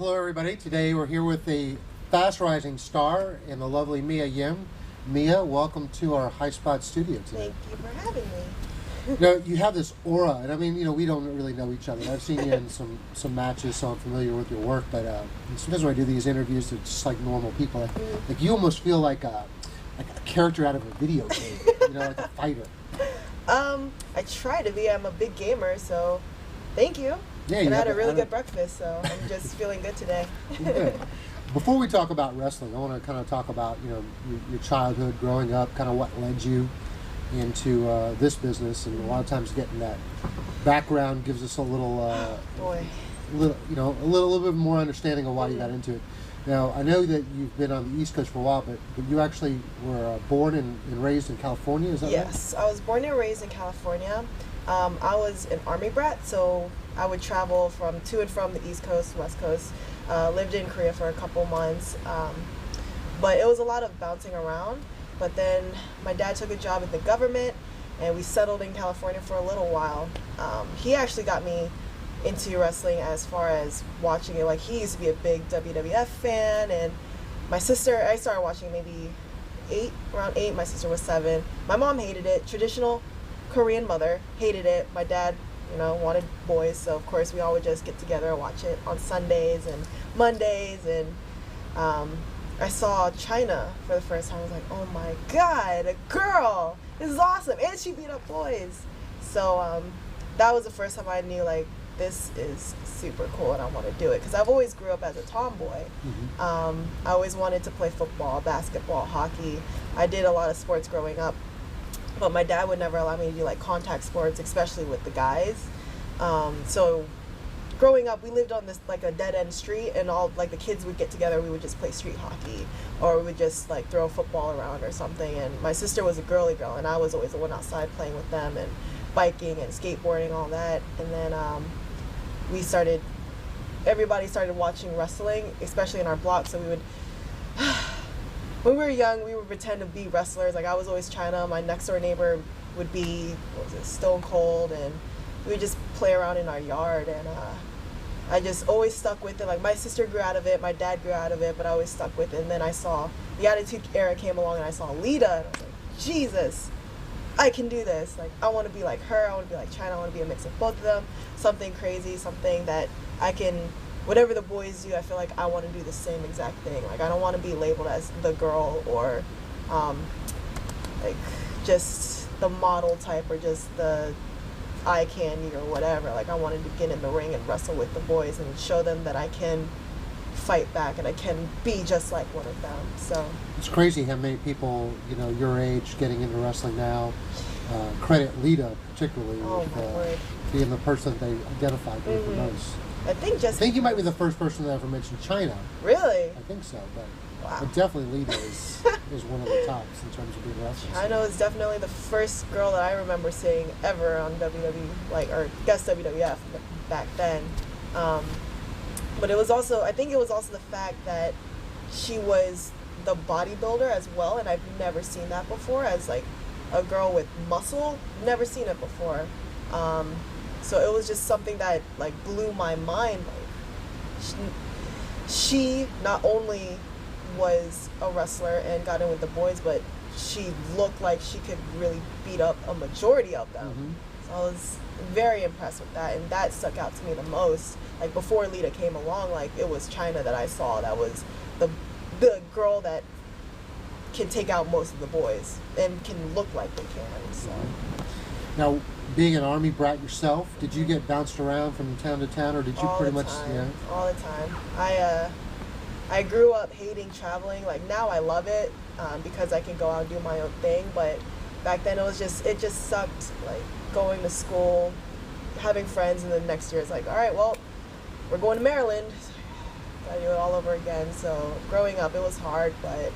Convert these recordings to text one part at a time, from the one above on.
Hello everybody. Today we're here with a fast rising star and the lovely Mia Yim. Mia, welcome to our Highspots studio today. Thank you for having me. Now, you have this aura, and I mean, we don't really know each other. I've seen you in some matches, so I'm familiar with your work, but sometimes when I do these interviews, it's just like normal people. Like you almost feel like a character out of a video game, like a fighter. I try to be. I'm a big gamer, so thank you. Yeah, and I had a really good breakfast, so I'm just feeling good today. Good. Before we talk about wrestling, I want to kind of talk about your childhood, growing up, kind of what led you into this business, and a lot of times getting that background gives us a little, little bit more understanding of why you got into it. Now, I know that you've been on the East Coast for a while, but you actually were born and raised in California, is that right? Yes, I was born and raised in California. I was an Army brat, so I would travel to and from the East Coast, West Coast. Lived in Korea for a couple months, but it was a lot of bouncing around. But then my dad took a job in the government, and we settled in California for a little while. He actually got me into wrestling as far as watching it. Like, he used to be a big WWF fan, and my sister, I started watching maybe around 8. My sister was 7. My mom hated it. Traditional Korean mother, hated it. My dad, wanted boys, so of course we all would just get together and watch it on Sundays and Mondays. And I saw China for the first time. I was like, oh my god, a girl! This is awesome! And she beat up boys. So that was the first time I knew, like, this is super cool and I want to do it, because I've always grew up as a tomboy. I always wanted to play football, basketball, hockey. I did a lot of sports growing up, but my dad would never allow me to do like contact sports, especially with the guys. So growing up, we lived on this like a dead end street, and all like the kids would get together. We would just play street hockey, or we would just like throw a football around or something. And my sister was a girly girl, and I was always the one outside playing with them and biking and skateboarding, all that. And then everybody started watching wrestling, especially in our block. So we would, when we were young, we would pretend to be wrestlers. Like, I was always China. My next door neighbor would be, Stone Cold, and we would just play around in our yard. And I just always stuck with it. Like, my sister grew out of it, my dad grew out of it, but I always stuck with it. And then I saw the Attitude Era came along, and I saw Lita, and I was like, Jesus, I can do this. Like, I want to be like her. I want to be like China. I want to be a mix of both of them. Something crazy, something that I can, whatever the boys do, I feel like I want to do the same exact thing. Like, I don't want to be labeled as the girl, or like just the model type, or just the eye candy or whatever. Like, I wanted to get in the ring and wrestle with the boys and show them that I can fight back and I can be just like one of them. So it's crazy how many people, your age getting into wrestling now, credit Lita particularly with being the person they identified with the most. I think you might be the first person that ever mentioned China. Really? I think so, but, wow. But definitely Lita is one of the tops in terms of being wrestlers. China is definitely the first girl that I remember seeing ever on WWE, or guess WWF back then. But it was also, I think it was also the fact that she was the bodybuilder as well, and I've never seen that before, as like a girl with muscle. Never seen it before. So it was just something that like blew my mind. Like, she not only was a wrestler and got in with the boys, but she looked like she could really beat up a majority of them. So I was very impressed with that, and that stuck out to me the most. Like, before Lita came along, like, it was China that I saw that was the girl that can take out most of the boys and can look like they can. So now, being an Army brat yourself, did you get bounced around from town to town, or did you pretty much all the time? I grew up hating traveling. Like, now I love it because I can go out and do my own thing, but back then it just sucked, like, going to school, having friends, and then next year it's like, all right, well, we're going to Maryland. Gotta do it all over again. So growing up, it was hard, but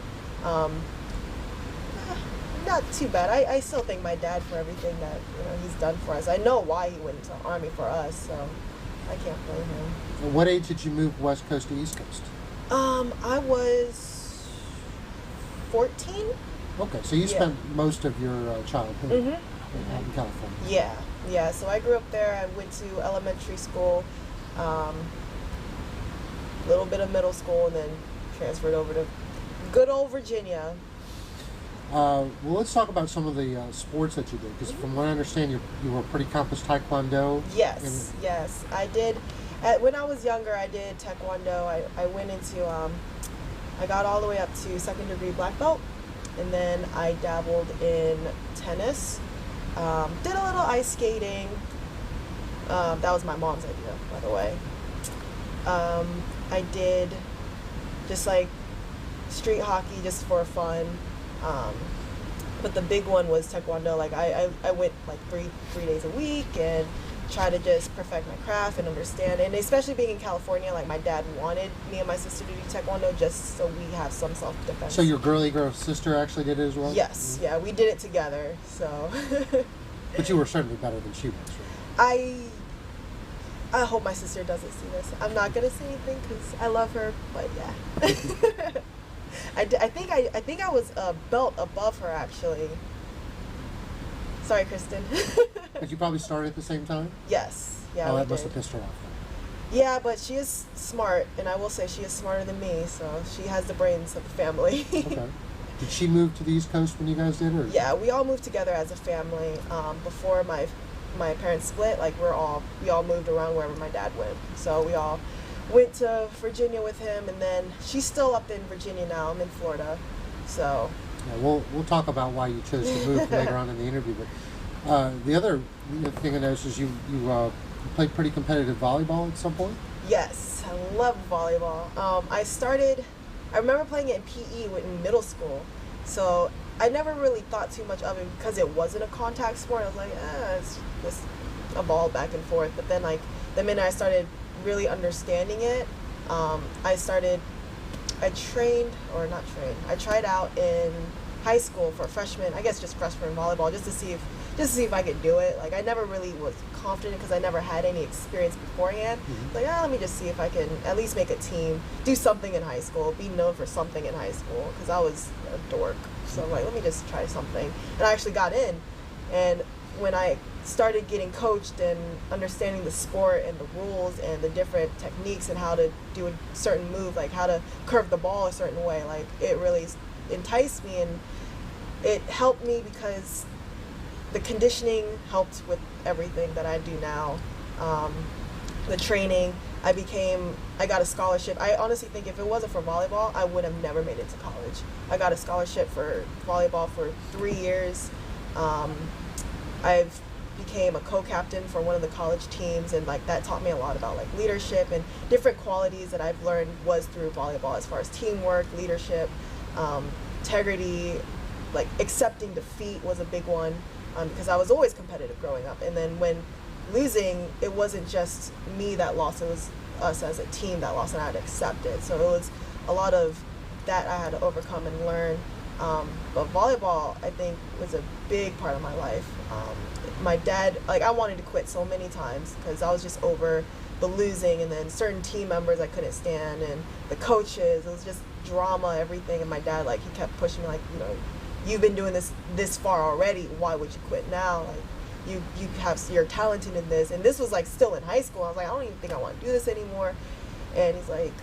not too bad. I still thank my dad for everything that he's done for us. I know why he went into the Army for us, so I can't blame him. At what age did you move West Coast to East Coast? I was 14. Okay, so you spent most of your childhood in California. Yeah. So I grew up there. I went to elementary school. a little bit of middle school, and then transferred over to good old Virginia. Well, let's talk about some of the sports that you did, because from what I understand, you were pretty accomplished taekwondo. Yes, yes, I did. When I was younger, I did taekwondo. I went into, I got all the way up to second degree black belt, and then I dabbled in tennis. Did a little ice skating. That was my mom's idea, by the way. I did just like street hockey just for fun. But the big one was taekwondo. Like I went like three days a week and try to just perfect my craft and understand it. And especially being in California, like my dad wanted me and my sister to do taekwondo just so we have some self-defense. So your girly girl sister actually did it as well? Yes, yeah, we did it together. So. But you were certainly better than she was, right? I hope my sister doesn't see this. I'm not gonna say anything because I love her, but yeah. I think I was a belt above her actually. Sorry, Kristen. But you probably started at the same time? Yes. Yeah. Oh, that must have pissed her off then. Yeah, but she is smart, and I will say she is smarter than me, so she has the brains of the family. Okay. Did she move to the East Coast when you guys did, or? Yeah, we all moved together as a family. Before my parents split, like we all moved around wherever my dad went. So we all went to Virginia with him, and then she's still up in Virginia now. I'm in Florida, so. Yeah, we'll talk about why you chose to move later on in the interview. But the other thing I noticed is you played pretty competitive volleyball at some point. Yes, I love volleyball. I remember playing it in PE in middle school, so I never really thought too much of it because it wasn't a contact sport. I was like, it's just a ball back and forth. But then, like, the minute I started really understanding it, I tried out in high school for freshman volleyball just to see if I could do it. Like, I never really was confident because I never had any experience beforehand. Mm-hmm. Like, let me just see if I can at least make a team, do something in high school, be known for something in high school, because I was a dork. So I'm like, let me just try something. And I actually got in. And when I started getting coached and understanding the sport and the rules and the different techniques and how to do a certain move, like how to curve the ball a certain way, like it really enticed me, and it helped me because the conditioning helped with everything that I do now. The training, I got a scholarship. I honestly think if it wasn't for volleyball, I would have never made it to college. I got a scholarship for volleyball for 3 years. I've became a co-captain for one of the college teams, and like that taught me a lot about like leadership and different qualities that I've learned was through volleyball, as far as teamwork, leadership, integrity, like accepting defeat was a big one, because I was always competitive growing up. And then when losing, it wasn't just me that lost, it was us as a team that lost, and I had to accept it. So it was a lot of that I had to overcome and learn. But volleyball, I think, was a big part of my life. My dad, like, I wanted to quit so many times because I was just over the losing, and then certain team members I couldn't stand, and the coaches, it was just drama, everything. And my dad, like, he kept pushing me, like, you've been doing this far already, why would you quit now? Like, you're talented in this. And this was like still in high school. I was like, I don't even think I want to do this anymore. And he's like,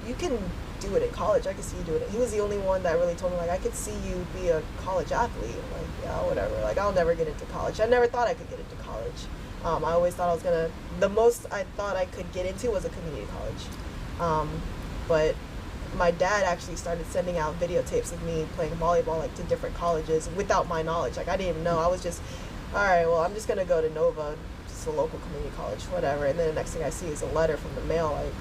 you can do it in college. I could see you doing it. He was the only one that really told me, like, I could see you be a college athlete. I'm like, yeah, whatever. Like, I'll never get into college. I never thought I could get into college. I always thought the most I thought I could get into was a community college. But my dad actually started sending out videotapes of me playing volleyball, like, to different colleges without my knowledge. Like, I didn't even know. I was just, all right, well, I'm just going to go to Nova, just a local community college, whatever. And then the next thing I see is a letter from the mail, like,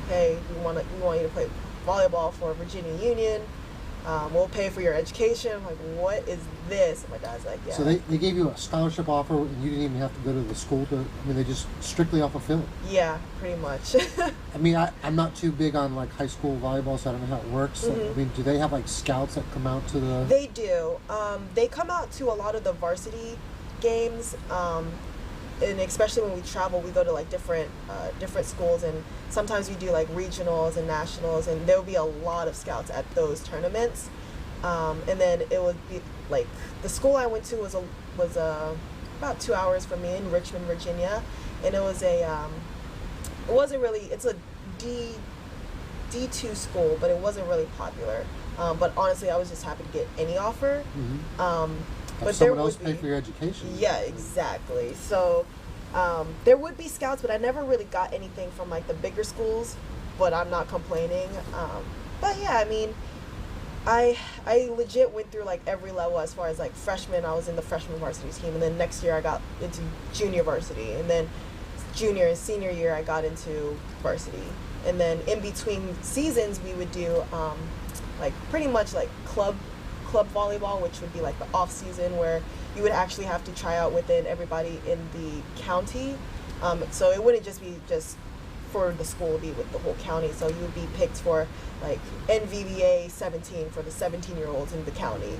hey, we want you to play volleyball for Virginia Union. We'll pay for your education. I'm like, what is this? And my dad's like, yeah. So they gave you a scholarship offer, and you didn't even have to go to the school they just strictly off of film. Yeah, pretty much. I mean, I'm not too big on, like, high school volleyball, so I don't know how it works. Mm-hmm. I mean, do they have, like, scouts that come out to the... They do. They come out to a lot of the varsity games, and especially when we travel, we go to, like, different schools, and sometimes we do, like, regionals and nationals, and there will be a lot of scouts at those tournaments. And then it would be, like, the school I went to was about 2 hours from me in Richmond, Virginia, and it was it's a D2 school, but it wasn't really popular. But honestly, I was just happy to get any offer. But someone else pay for your education. Yeah, exactly. So there would be scouts, but I never really got anything from like the bigger schools. But I'm not complaining. But yeah, I mean, I legit went through like every level. As far as like freshman, I was in the freshman varsity team, and then next year I got into junior varsity, and then junior and senior year I got into varsity, and then in between seasons we would do like pretty much like club volleyball, which would be like the off season where you would actually have to try out within everybody in the county. So it wouldn't just be just for the school, it'd be with the whole county. So you would be picked for like NVVA 17 for the 17-year-olds in the county.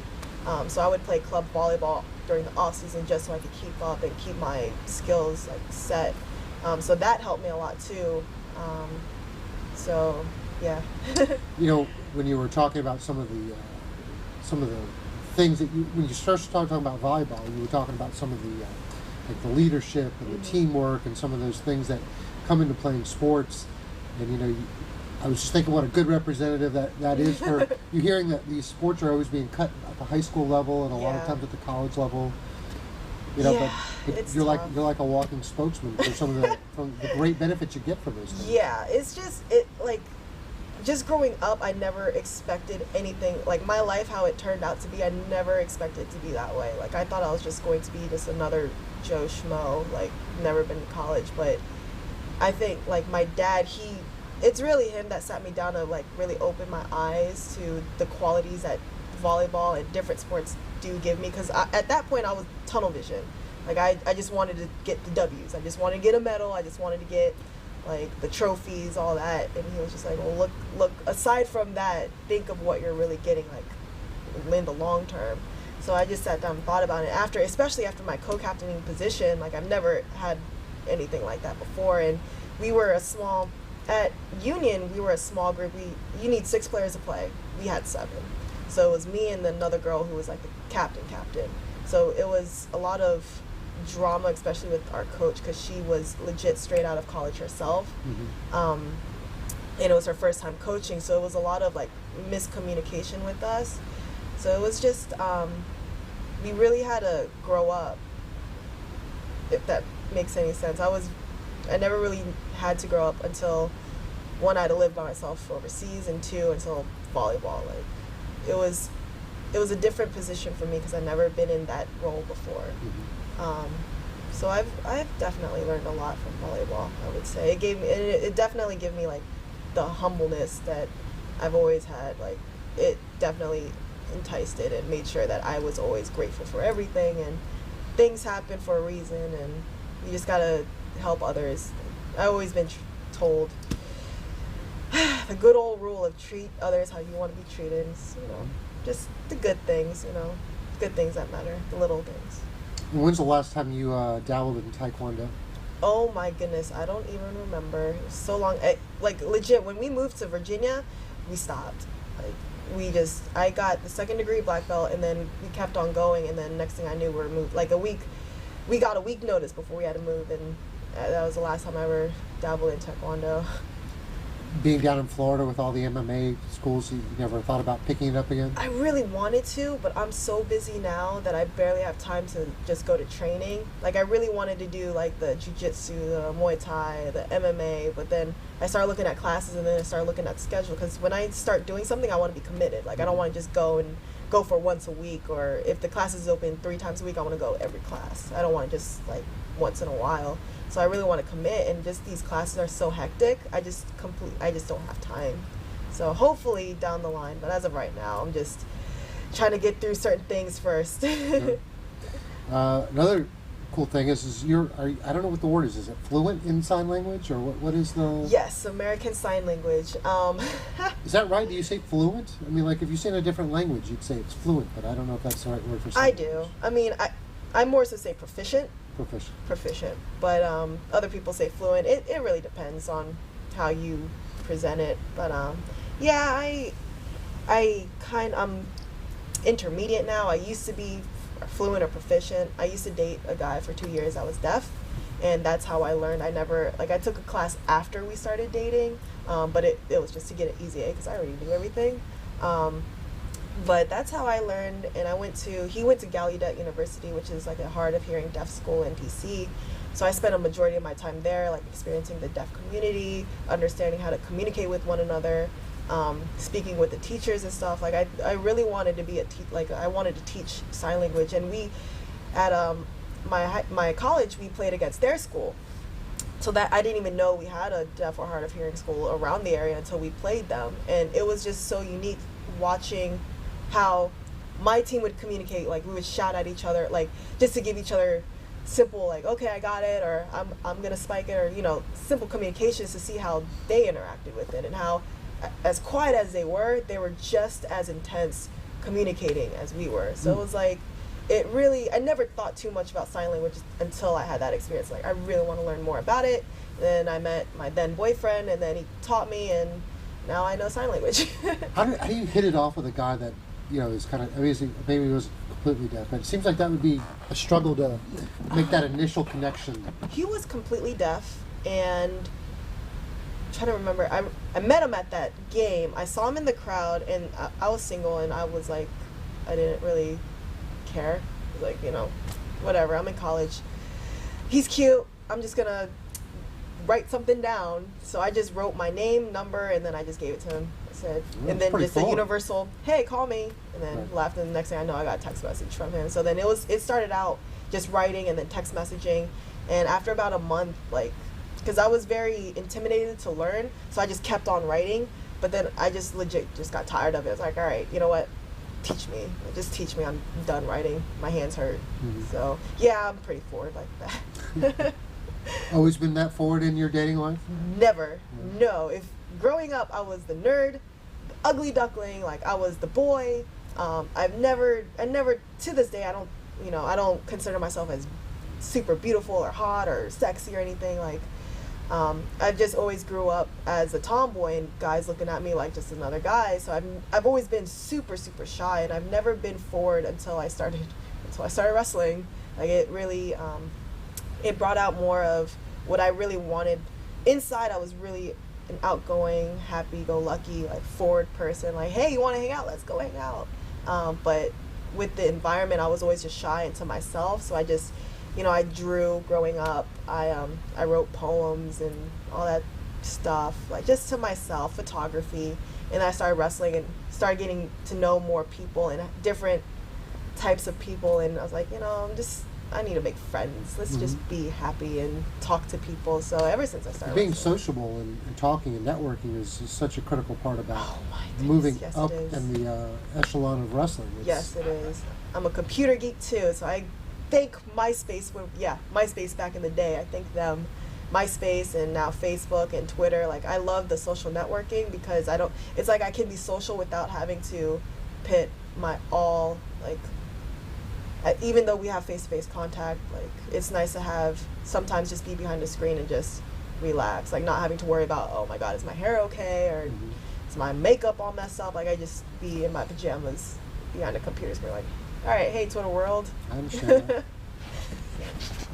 So I would play club volleyball during the off season just so I could keep up and keep my skills like set. So that helped me a lot too. So yeah. You know, when you were talking about some of the things that when you first started talking about volleyball, you were talking about some of the like the leadership and the teamwork and some of those things that come into playing sports. And you know, I was just thinking what a good representative that is for you hearing that these sports are always being cut at the high school level and a lot of times at the college level. You know, but you're like a walking spokesman for some of the great benefits you get from those things. Yeah, it's just growing up, I never expected anything like my life, how it turned out to be. I never expected it to be that way. Like I thought I was just going to be just another Joe Schmo, like never been to college. But I think like my dad, it's really him that sat me down to like really open my eyes to the qualities that volleyball and different sports do give me. Because at that point I was tunnel vision. Like I just wanted to get the W's. I just wanted to get a medal. I just wanted to get like the trophies, all that. And he was just like, well, look, aside from that, think of what you're really getting like in the long term. So I just sat down and thought about it especially after my co-captaining position. Like I've never had anything like that before. And we were at Union, we were a small group. You need 6 players to play. We had 7. So it was me and another girl who was like the captain. So it was a lot of drama, especially with our coach, because she was legit straight out of college herself. And it was her first time coaching, so it was a lot of like miscommunication with us. So it was just we really had to grow up, if that makes any sense. I never really had to grow up until, one, I had to live by myself overseas, and 2, until volleyball. Like it was a different position for me because I've never been in that role before. So I've definitely learned a lot from volleyball. I would say it definitely gave me like the humbleness that I've always had. Like it definitely enticed it and made sure that I was always grateful for everything, and things happen for a reason, and you just gotta help others. I've always been told the good old rule of treat others how you want to be treated. You know, just the good things. You know, good things that matter, the little things. When's the last time you dabbled in Taekwondo? Oh my goodness, I don't even remember. It was so long. Like legit, when we moved to Virginia, we stopped. Like I got the 2nd degree black belt, and then we kept on going, and then next thing I knew, we were moved. Like we got a week notice before we had to move, and that was the last time I ever dabbled in Taekwondo. Being down in Florida with all the MMA schools, you never thought about picking it up again? I really wanted to, but I'm so busy now that I barely have time to just go to training. Like I really wanted to do like the jiu-jitsu, the Muay Thai, the MMA, but then I started looking at classes, and then I started looking at the schedule, because when I start doing something, I want to be committed. Like I don't want to just go for once a week, or if the class is open 3 times a week, I want to go every class. I don't want to just like once in a while. So I really want to commit, and just these classes are so hectic. I just don't have time. So hopefully down the line, but as of right now, I'm just trying to get through certain things first. Sure. Another cool thing is I don't know what the word is. Is it fluent in sign language, or what is the? Yes, American Sign Language. Is that right? Do you say fluent? I mean, like if you say in a different language, you'd say it's fluent, but I don't know if that's the right word for sign language. I do. I mean, I more so say proficient. Proficient. But other people say fluent. It really depends on how you present it. But yeah, I'm intermediate now. I used to be fluent or proficient. I used to date a guy for 2 years that was deaf, and that's how I learned. I never, like, I took a class after we started dating, but it was just to get an easy A because I already knew everything. But that's how I learned, and he went to Gallaudet University, which is like a hard of hearing deaf school in DC. So I spent a majority of my time there, like experiencing the deaf community, understanding how to communicate with one another, speaking with the teachers and stuff. Like I really wanted to be I wanted to teach sign language, and we at my college we played against their school. So that I didn't even know we had a deaf or hard of hearing school around the area until we played them, and it was just so unique watching how my team would communicate. Like we would shout at each other, like just to give each other simple, like, okay, I got it, or I'm gonna spike it, or simple communications to see how they interacted with it, and how as quiet as they were just as intense communicating as we were. So it was like, I never thought too much about sign language until I had that experience. Like I really want to learn more about it. Then I met my then boyfriend, and then he taught me, and now I know sign language. How do you hit it off with a guy that is kind of, maybe he was completely deaf, but it seems like that would be a struggle to make that initial connection. He was completely deaf, and I'm trying to remember, I met him at that game. I saw him in the crowd, and I was single, and I was like, I didn't really care. Like, whatever, I'm in college. He's cute, I'm just gonna write something down. So I just wrote my name, number, and then I just gave it to him. I said, and then just a universal, hey, call me, and then left. And the next thing I know, I got a text message from him. So then it started out just writing and then text messaging. And after about a month, like, because I was very intimidated to learn, so I just kept on writing. But then I just legit just got tired of it. I was like, all right, you know what? Teach me. Just teach me. I'm done writing. My hands hurt. So yeah, I'm pretty forward like that. Always been that forward in your dating life? Never. No. If growing up I was the nerd, the ugly duckling, like I was the boy. I never to this day I don't consider myself as super beautiful or hot or sexy or anything. Like I just always grew up as a tomboy, and guys looking at me like just another guy. So I've always been super shy, and I've never been forward until I started wrestling. Like it really it brought out more of what I really wanted. Inside I was really an outgoing, happy-go-lucky, like forward person. Like, hey, you want to hang out? Let's go hang out. But with the environment, I was always just shy into myself. So I just, I drew growing up. I wrote poems and all that stuff, like just to myself, photography. And I started wrestling and started getting to know more people and different types of people. And I was like, I need to make friends. Let's just be happy and talk to people. So ever since I started being wrestling. sociable and talking and networking is such a critical part about moving up in the echelon of wrestling. Yes, it is. I'm a computer geek too, so I thank MySpace. MySpace back in the day. I thank them. MySpace and now Facebook and Twitter. Like I love the social networking because it's like I can be social without having to pit my all, like, even though we have face-to-face contact, like it's nice to have sometimes just be behind the screen and just relax, like not having to worry about, oh my god, is my hair okay, or is my makeup all messed up. Like I just be in my pajamas behind the computer screen, like, all right, hey Twitter world. I understand that.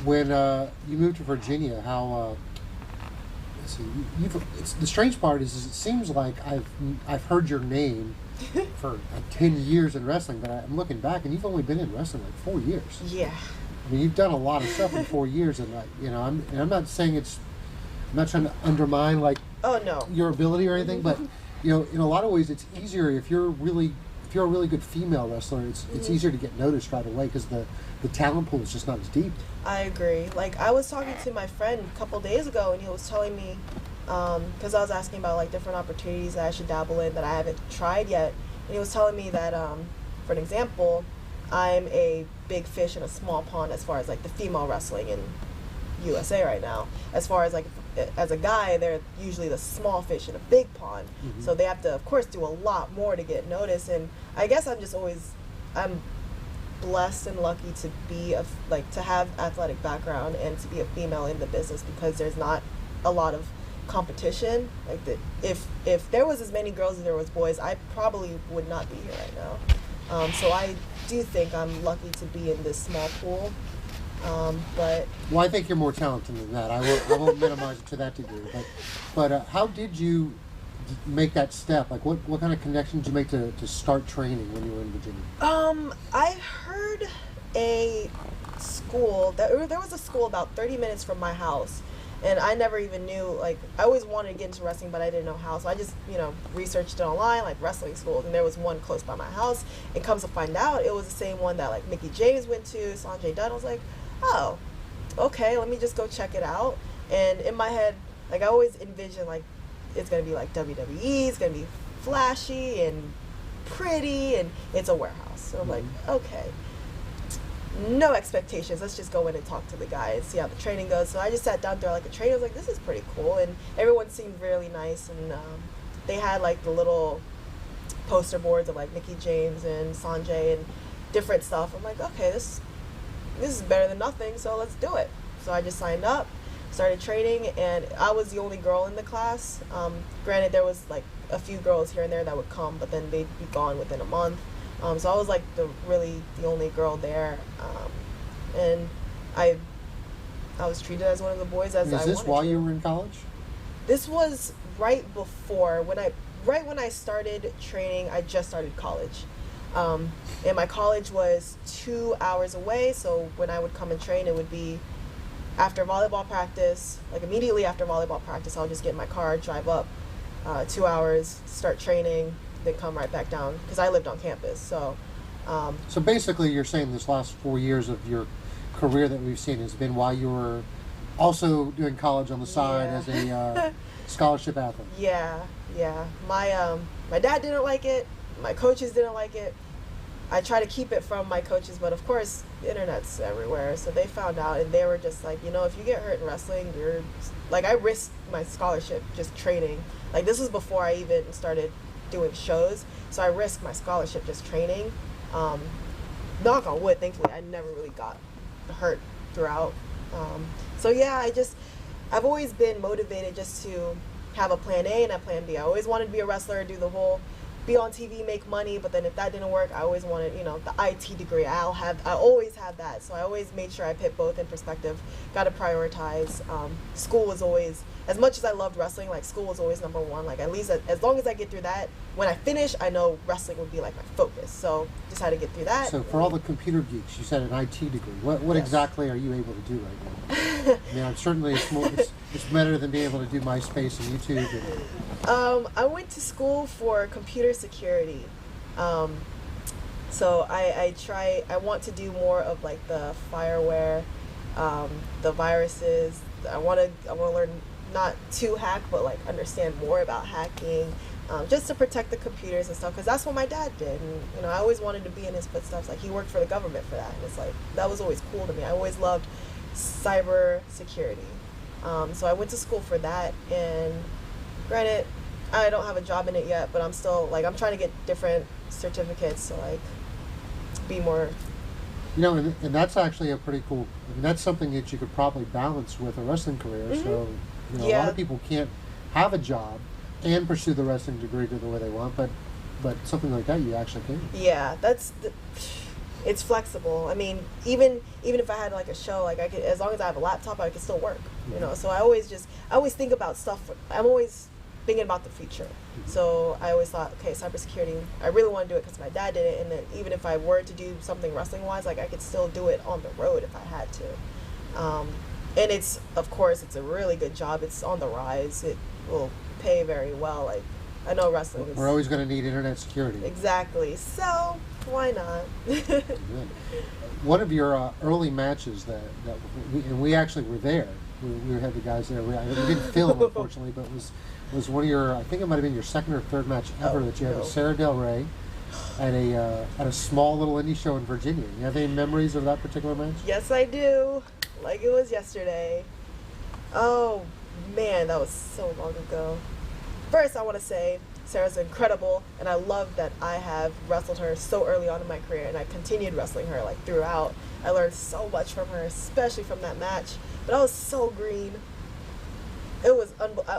When you moved to Virginia, how the strange part is it seems like I've heard your name for like 10 years in wrestling, but I'm looking back and you've only been in wrestling like 4 years. Yeah. I mean, you've done a lot of stuff in 4 years, and I'm not saying I'm not trying to undermine like your ability or anything, but in a lot of ways it's easier if you're a really good female wrestler. It's easier to get noticed right away because the talent pool is just not as deep. I agree. Like I was talking to my friend a couple days ago, and he was telling me, because I was asking about like different opportunities that I should dabble in that I haven't tried yet, and he was telling me that, for an example, I'm a big fish in a small pond as far as like the female wrestling in USA right now. As far as like as a guy, they're usually the small fish in a big pond, so they have to of course do a lot more to get noticed. And I guess I'm blessed and lucky to be to have athletic background and to be a female in the business, because there's not a lot of competition. Like if there was as many girls as there was boys, I probably would not be here right now. So I do think I'm lucky to be in this small pool. But Well, I think you're more talented than that. I won't minimize it to that degree. But how did you make that step? Like, what kind of connection did you make to start training when you were in Virginia? I heard a school that there was a school about 30 minutes from my house, and I never even knew, like, I always wanted to get into wrestling, but I didn't know how, so I just, researched it online, like wrestling schools, and there was one close by my house, and comes to find out it was the same one that, like, Mickey James went to, Sanjay Dutt. I was like, oh, okay, let me just go check it out. And in my head, like, I always envision, like, it's gonna be like WWE, it's gonna be flashy and pretty, and it's a warehouse. So I'm like, okay, no expectations. Let's just go in and talk to the guy and see how the training goes. So I just sat down there like a trainer. I was like, this is pretty cool, and everyone seemed really nice. And they had like the little poster boards of like Mickey James and Sanjay and different stuff. I'm like, okay, this is better than nothing. So let's do it. So I just signed up, started training, and I was the only girl in the class. Granted, there was like a few girls here and there that would come, but then they'd be gone within a month. So I was like the only girl there, and I was treated as one of the boys as I wanted to. Is this while you were in college? This was right before when I started training. I just started college, and my college was 2 hours away. So when I would come and train, it would be after volleyball practice, like immediately after volleyball practice. I'll just get in my car, drive up 2 hours, start training, then come right back down because I lived on campus. So basically you're saying this last 4 years of your career that we've seen has been while you were also doing college on the side as a scholarship athlete. Yeah. My dad didn't like it. My coaches didn't like it. I try to keep it from my coaches, but of course the internet's everywhere, so they found out, and they were just like, if you get hurt in wrestling, you're like, I risked my scholarship just training. Like, this was before I even started doing shows, so I risked my scholarship just training. Knock on wood, thankfully I never really got hurt throughout. So yeah, I've always been motivated just to have a plan A and a plan B. I always wanted to be a wrestler, do the whole be on TV, make money, but then if that didn't work, I always wanted, the IT degree. I always had that, so I always made sure I put both in perspective. Got to prioritize. School was always, as much as I loved wrestling, like, school was always number one. Like, at least as long as I get through that, when I finish, I know wrestling would be like my focus. So just had to get through that. So for all the computer geeks, you said an IT degree. What exactly are you able to do right now? I mean, certainly it's better than being able to do MySpace and YouTube. I went to school for computer security. So I want to do more of like the fireware, the viruses. I want to learn not to hack, but like understand more about hacking, just to protect the computers and stuff, because that's what my dad did. And I always wanted to be in his footsteps. Like, he worked for the government for that, and it's like, that was always cool to me. I always loved cyber security. So I went to school for that, and granted, I don't have a job in it yet, but I'm still, like, I'm trying to get different certificates to, like, be more... And that's actually a pretty cool... I mean, that's something that you could probably balance with a wrestling career. Mm-hmm. So, a lot of people can't have a job and pursue the wrestling degree the way they want, but something like that you actually can. Yeah, it's flexible. I mean, even if I had like a show, like, I could, as long as I have a laptop, I could still work. Mm-hmm. So I always think about stuff. I'm always thinking about the future. Mm-hmm. So I always thought, okay, cybersecurity, I really want to do it because my dad did it, and then even if I were to do something wrestling wise, like, I could still do it on the road if I had to. And it's a really good job. It's on the rise. It will pay very well. Like, I know wrestling is... We're always going to need internet security. Exactly. So why not? One of your early matches we actually were there. We had the guys there. We didn't film, unfortunately, but was one of your, I think it might have been your second or third match ever that you had with Sarah Del Rey at a small little indie show in Virginia. You have any memories of that particular match? Yes, I do. Like it was yesterday. Oh man, that was so long ago. First, I want to say Sarah's incredible, and I love that I have wrestled her so early on in my career, and I continued wrestling her like throughout. I learned so much from her, especially from that match. But I was so green. It was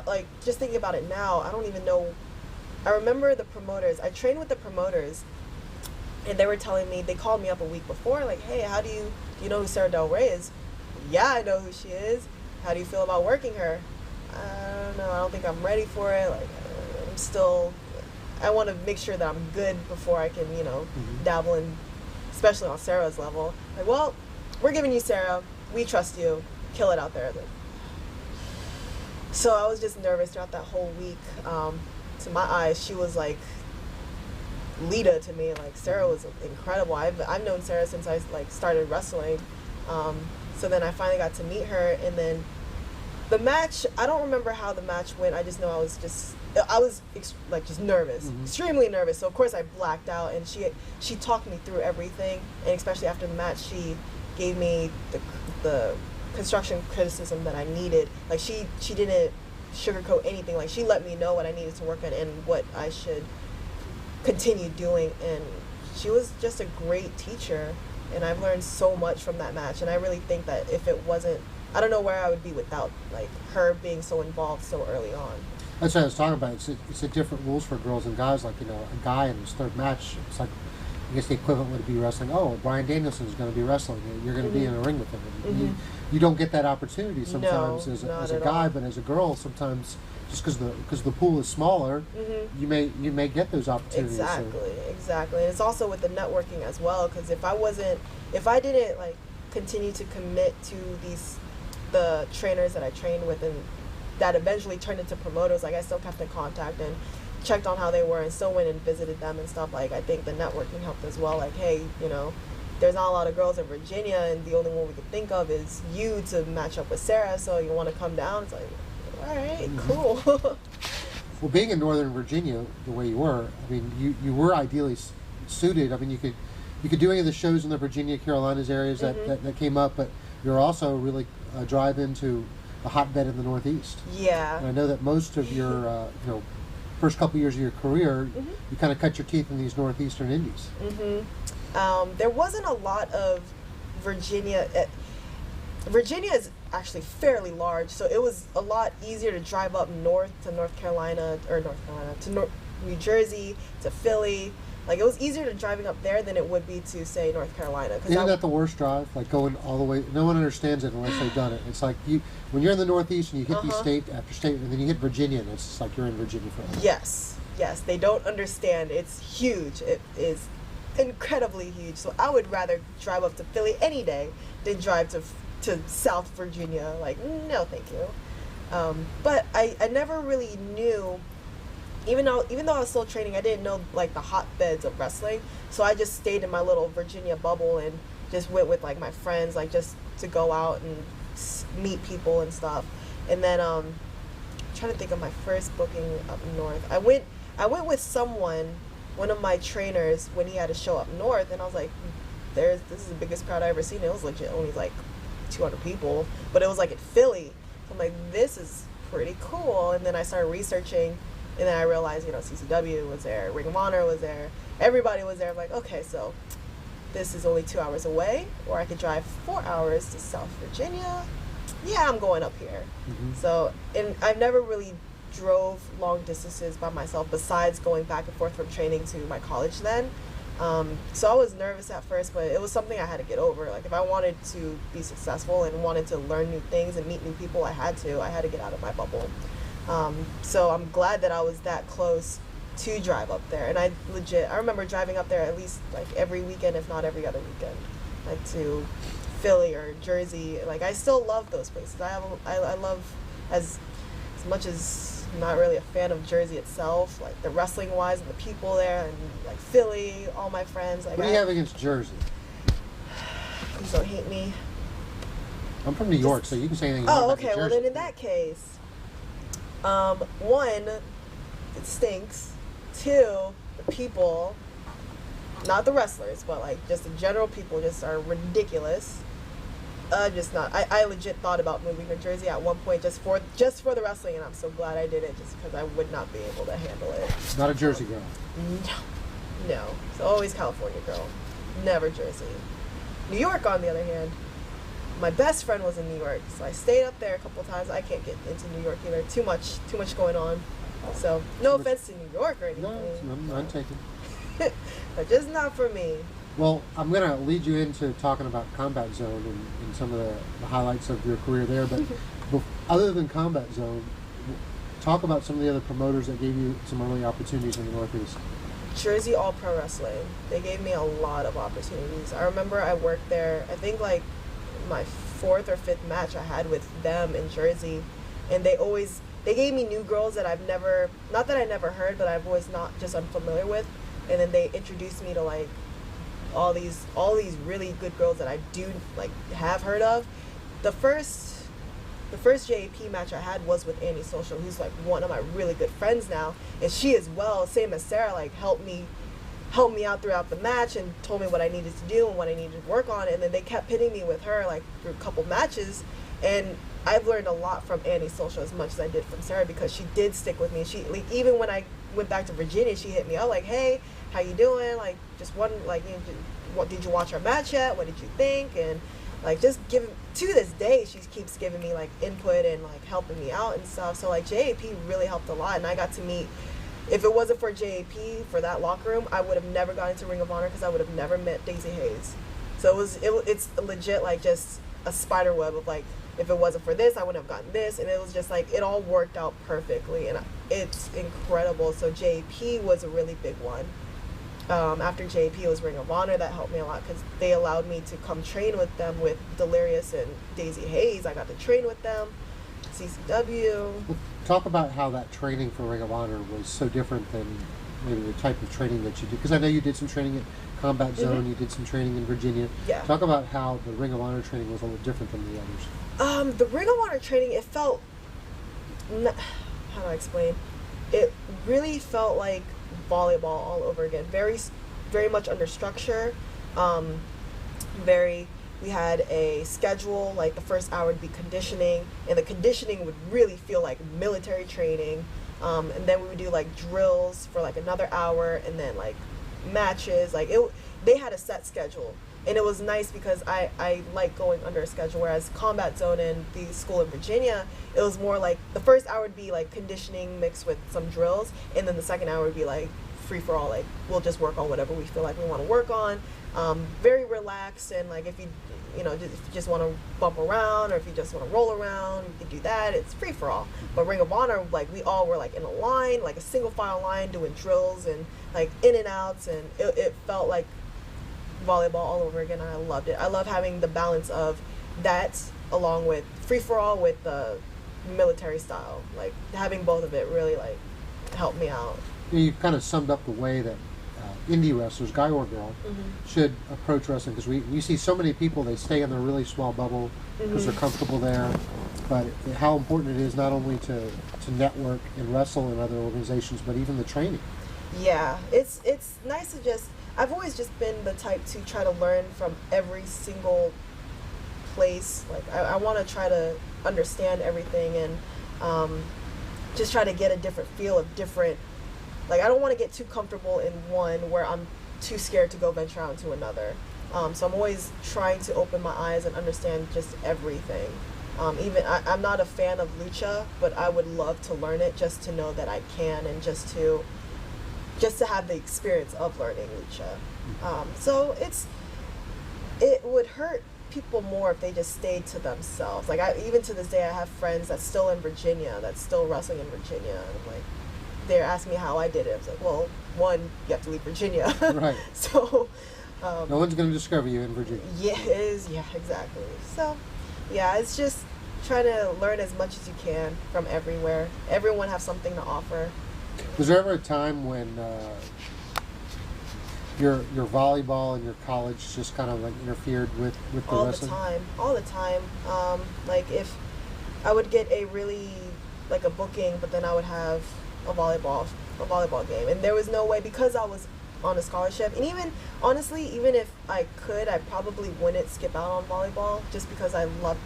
like, just thinking about it now, I don't even know. I remember the promoters. I trained with the promoters And they were telling me, they called me up a week before, like, hey, do you know who Sarah Del Rey is? Yeah, I know who she is. How do you feel about working her? I don't know. I don't think I'm ready for it. Like, I'm still, I want to make sure that I'm good before I can, dabble in, especially on Sarah's level. Like, well, we're giving you Sarah. We trust you. Kill it out there. So I was just nervous throughout that whole week. To my eyes, she was like Lita to me. Like, Sarah was incredible. I've known Sarah since I started wrestling. So then I finally got to meet her, and then the match, I don't remember how the match went. I just know I was just nervous, extremely nervous. So of course I blacked out, and she talked me through everything, and especially after the match, she gave me the construction criticism that I needed. Like, she didn't sugarcoat anything. Like, she let me know what I needed to work on and what I should continue doing, and she was just a great teacher, and I've learned so much from that match. And I really think that if it wasn't, I don't know where I would be without like her being so involved so early on. That's what I was talking about. It's a different rules for girls and guys. Like, a guy in his third match, it's like, I guess the equivalent would be wrestling. Oh, Bryan Danielson is going to be wrestling. You're going to be in a ring with him. And you don't get that opportunity sometimes as a guy, but as a girl, sometimes just because the pool is smaller, you may get those opportunities. Exactly. And it's also with the networking as well. Because if I didn't like continue to commit to the trainers that I trained with, and that eventually turned into promoters, like, I still kept in contact and checked on how they were and still went and visited them and stuff. Like, I think the networking helped as well. Like, hey, there's not a lot of girls in Virginia, and the only one we could think of is you to match up with Sarah, so you want to come down? It's like, all right, cool. Well, being in Northern Virginia the way you were, I mean, you were ideally suited. I mean, you could do any of the shows in the Virginia, Carolinas areas that came up, but you're also really drive into a hotbed in the Northeast. Yeah. And I know that most of your first couple years of your career, you kind of cut your teeth in these Northeastern indies. There wasn't a lot of Virginia. Virginia is actually fairly large, so it was a lot easier to drive up north to New Jersey, to Philly. Like, it was easier to driving up there than it would be to, say, North Carolina. Isn't that the worst drive? Like, going all the way, no one understands it unless they've done it. It's like when you're in the Northeast and you hit these state after state, and then you hit Virginia, and it's like you're in Virginia forever. Yes, they don't understand. It's huge. It is incredibly huge. So I would rather drive up to Philly any day than drive to South Virginia. Like, no, thank you. But I never really knew. Even though I was still training, I didn't know like the hotbeds of wrestling. So I just stayed in my little Virginia bubble and just went with like my friends, like just to go out and meet people and stuff. And then I'm trying to think of my first booking up north. I went with one of my trainers, when he had a show up north, and I was like, this is the biggest crowd I ever seen. It was legit only like 200 people, but it was like in Philly. So I'm like, this is pretty cool. And then I started researching. And then I realized, CCW was there, Ring of Honor was there, everybody was there. I'm like, okay, so this is only 2 hours away, or I could drive 4 hours to South Virginia. Yeah, I'm going up here. So, and I've never really drove long distances by myself besides going back and forth from training to my college then. So I was nervous at first, but it was something I had to get over. Like, if I wanted to be successful and wanted to learn new things and meet new people, I had to get out of my bubble. So I'm glad that I was that close to drive up there. And I remember driving up there at least like every weekend, if not every other weekend, like to Philly or Jersey. Like, I still love those places. I love, as much as I'm not really a fan of Jersey itself, like the wrestling wise and the people there, and like Philly, all my friends. Like, what do you have against Jersey? Please don't hate me. I'm from New York, so you can say anything you want about okay. Jersey. Well, then in that case, one, it stinks. Two, the people, not the wrestlers, but like just the general people, just are ridiculous. Just not. I legit thought about moving to Jersey at one point just for the wrestling, and I'm so glad I did it, just because I would not be able to handle it. Not a Jersey girl. No. So always California girl, never Jersey. New York, on the other hand, my best friend was in New York, so I stayed up there a couple times. I can't get into New York either. Too much going on. So no offense to New York or anything. No, I'm taken. but just not for me. Well, I'm going to lead you into talking about Combat Zone and some of the highlights of your career there. But other than Combat Zone, talk about some of the other promoters that gave you some early opportunities in the Northeast. Jersey All Pro Wrestling. They gave me a lot of opportunities. I remember I worked there, I think like my fourth or fifth match I had with them in Jersey. And they gave me new girls that I've never, not that I never heard, but I've always not just unfamiliar with. And then they introduced me to like all these really good girls that I do like have heard of. The first JAP match I had was with Annie Social, who's like one of my really good friends now, and she as well, same as Sarah, like helped me out throughout the match and told me what I needed to do and what I needed to work on. And then they kept pitting me with her like through a couple matches, and I've learned a lot from Annie Social as much as I did from Sarah, because she did stick with me. She like, even when I went back to Virginia, she hit me up like, hey, how you doing? Like, just one, like, you know, what did you watch our match yet? What did you think? And like, just giving, to this day, she keeps giving me like input and like helping me out and stuff. So like JAP really helped a lot, and I got to meet, if it wasn't for JAP, for that locker room, I would have never gotten into Ring of Honor, because I would have never met Daisy Hayes. So it's legit like just a spider web of like, if it wasn't for this, I wouldn't have gotten this. And it was just like, it all worked out perfectly, and it's incredible. So JAP was a really big one. After JAP, it was Ring of Honor that helped me a lot, because they allowed me to come train with them with Delirious and Daisy Hayes. I got to train with them. CCW. Well, talk about how that training for Ring of Honor was so different than maybe the type of training that you did, because I know you did some training at Combat Zone, you did some training in Virginia. Yeah. Talk about how the Ring of Honor training was a little different than the others. The Ring of Honor training, it felt, how do I explain? It really felt like volleyball all over again. Very, very much under structure. We had a schedule, like the first hour would be conditioning, and the conditioning would really feel like military training. And then we would do like drills for like another hour, and then like matches. Like they had a set schedule, and it was nice because I like going under a schedule. Whereas Combat Zone and the school in Virginia, it was more like the first hour would be like conditioning mixed with some drills, and then the second hour would be like free for all. Like, we'll just work on whatever we feel like we want to work on. Very relaxed, and like if you just want to bump around, or if you just want to roll around, you can do that. It's free for all. But Ring of Honor, like we all were like in a line, like a single file line, doing drills and like in and outs, and it felt like volleyball all over again. I loved it. I love having the balance of that along with free for all with the military style. Like having both of it really like helped me out. You kind of summed up the way that indie wrestlers, guy or girl, should approach wrestling, because we see so many people, they stay in their really small bubble because they're comfortable there, but how important it is not only to network and wrestle in other organizations, but even the training. Yeah, it's nice to just, I've always just been the type to try to learn from every single place. Like I want to try to understand everything, and just try to get a different feel of different. Like, I don't want to get too comfortable in one where I'm too scared to go venture out into another. So I'm always trying to open my eyes and understand just everything. Even I'm not a fan of lucha, but I would love to learn it just to know that I can, and just to have the experience of learning lucha. So it would hurt people more if they just stayed to themselves. Like even to this day, I have friends that's still in Virginia, that's still wrestling in Virginia, and I'm like, they're asking me how I did it. I was like, well, one, you have to leave Virginia. Right. So no one's going to discover you in Virginia. Yeah, it is. Yeah, exactly. So yeah, it's just trying to learn as much as you can from everywhere. Everyone has something to offer. Was there ever a time when your volleyball and your college just kind of like interfered with the wrestling? All the time. Like if I would get a really like a booking, but then I would have a volleyball game, and there was no way, because I was on a scholarship, and even honestly, even if I could, I probably wouldn't skip out on volleyball, just because I love,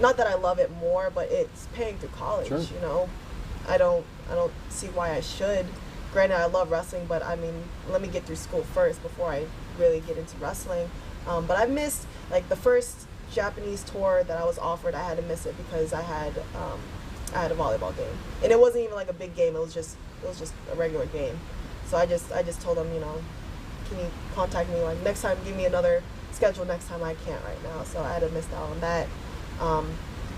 not that I love it more, but it's paying through college. Sure. You know, I don't see why I should. Granted, I love wrestling, but I mean, let me get through school first before I really get into wrestling. But I missed like the first Japanese tour that I was offered. I had to miss it because I had a volleyball game, and it wasn't even like a big game. It was just a regular game. So I just told them, you know, can you contact me like next time, give me another schedule next time. I can't right now, so I had to miss out on that.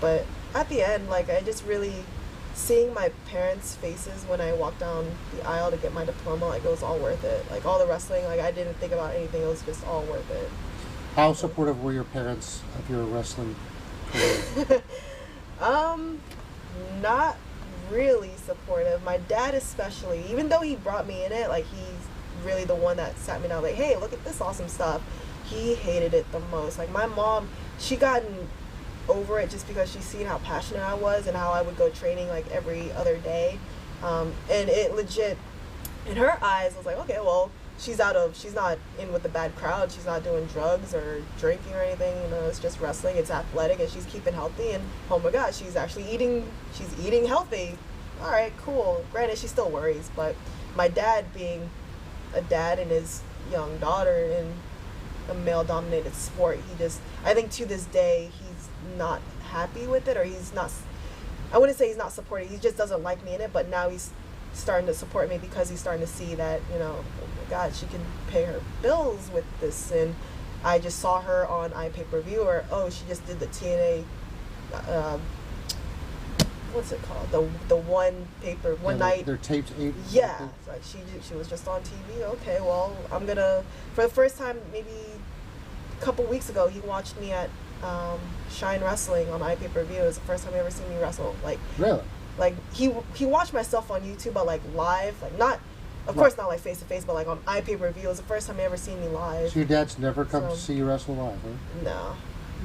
But at the end, like, I just really seeing my parents' faces when I walked down the aisle to get my diploma, like, it was all worth it. Like, all the wrestling, like, I didn't think about anything. It was just all worth it. How supportive were your parents of your wrestling career? Not really supportive. My dad especially, even though he brought me in it, like, he's really the one that sat me down, like, hey, look at this awesome stuff. He hated it the most. Like, my mom, she gotten over it just because she's seen how passionate I was and how I would go training like every other day, and it legit in her eyes was like, okay, well, she's not in with the bad crowd, she's not doing drugs or drinking or anything, you know, it's just wrestling, it's athletic, and she's keeping healthy, and oh my god, she's eating healthy. All right, cool. Granted, she still worries, but my dad, being a dad and his young daughter in a male dominated sport, I think to this day he's not happy with it, or I wouldn't say he's not supporting, he just doesn't like me in it, but now he's starting to support me because he's starting to see that, you know, oh my god, she can pay her bills with this. And I just saw her on iPay-per-view, or she just did the TNA, what's it called, the one night, they're taped 8. yeah, like she was just on TV. Okay, well, I'm gonna, for the first time maybe a couple weeks ago, he watched me at Shine Wrestling on iPay-per-view. It was the first time he ever seen me wrestle. Like, really? Like, he watched my stuff on YouTube, but like live, like not, of course not like face to face, but like on iPay-per-view. It was the first time he ever seen me live. So your dad's never come to see you wrestle live, huh?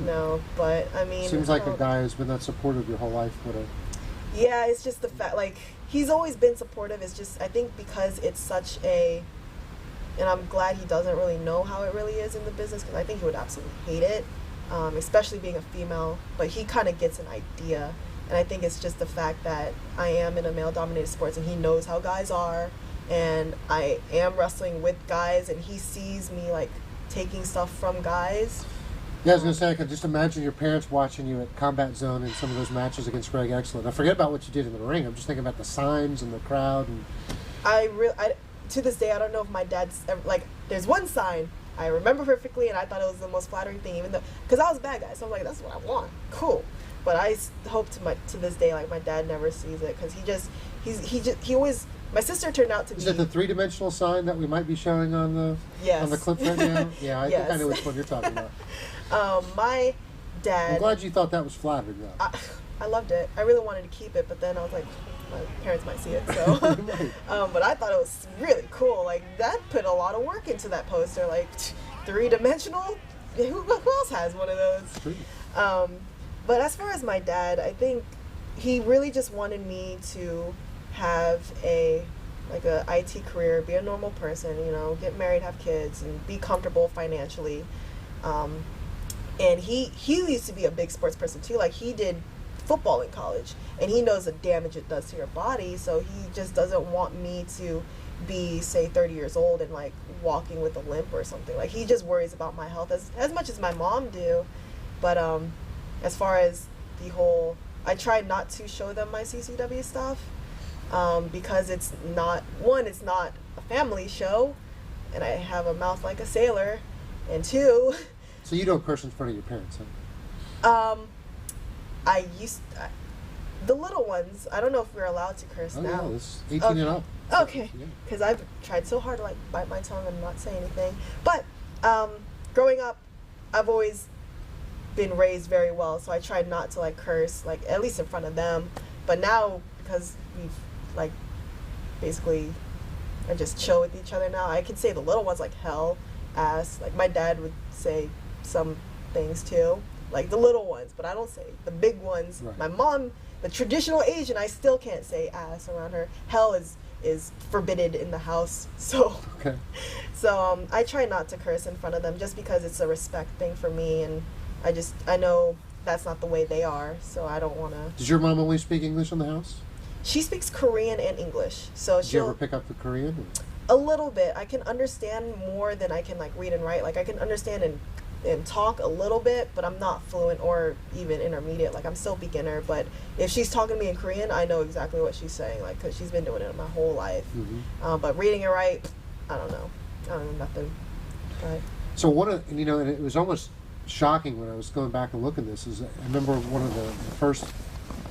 No, but I mean, seems like a guy who's been that supportive your whole life. Yeah, it's just the fact, like, he's always been supportive. It's just, I think because it's such a, and I'm glad he doesn't really know how it really is in the business, because I think he would absolutely hate it. Especially being a female, but he kind of gets an idea, and I think it's just the fact that I am in a male-dominated sports, and he knows how guys are, and I am wrestling with guys, and he sees me like taking stuff from guys. Yeah, I was gonna say, I could just imagine your parents watching you at Combat Zone in some of those matches against Greg Excellent. Now, forget about what you did in the ring. I'm just thinking about the signs and the crowd. And I to this day, I don't know if my dad's ever, like, there's one sign I remember perfectly, and I thought it was the most flattering thing, even though, because I was a bad guy, so I'm like, that's what I want, cool. But I hope to this day, like, my dad never sees it, because he always, my sister turned out to be. Is it the 3-dimensional sign that we might be showing on the clip right now? Yeah, I think I know which one you're talking about. My dad. I'm glad you thought that was flattering, though. I loved it. I really wanted to keep it, but then I was like, my parents might see it, so. But I thought it was really cool. Like, that put a lot of work into that poster. Like, 3-dimensional? Who else has one of those? True. But as far as my dad, I think he really just wanted me to have a IT career, be a normal person, you know, get married, have kids, and be comfortable financially. And he used to be a big sports person too. Like, he did football in college, and he knows the damage it does to your body, so he just doesn't want me to be, say, 30 years old and like walking with a limp or something. Like, he just worries about my health as much as my mom do. But as far as the whole, I try not to show them my CCW stuff, because it's not a family show, and I have a mouth like a sailor, and 2, so you don't curse in front of your parents, huh? The little ones, I don't know if we're allowed to curse now. Yeah, it's 18 and up. Okay, because I've tried so hard to like bite my tongue and not say anything. But growing up, I've always been raised very well, so I tried not to like curse, like at least in front of them. But now, because we've like basically are just chill with each other now, I can say the little ones like hell, ass. Like, my dad would say some things too, like the little ones, but I don't say the big ones. Right. My mom, the traditional Asian, I still can't say ass around her. Hell is forbidden in the house. So okay. So I try not to curse in front of them, just because it's a respect thing for me, and I know that's not the way they are, so I don't want to. Does your mom only speak English in the house? She speaks Korean and English, so Did you ever pick up the Korean? A little bit. I can understand more than I can like read and write. Like, I can understand and talk a little bit, but I'm not fluent or even intermediate. Like, I'm still beginner, but if she's talking to me in Korean, I know exactly what she's saying, like, because she's been doing it my whole life. Mm-hmm. But reading and write, I don't know. I don't know, nothing. But So and it was almost shocking when I was going back and looking at this. Is I remember one of the first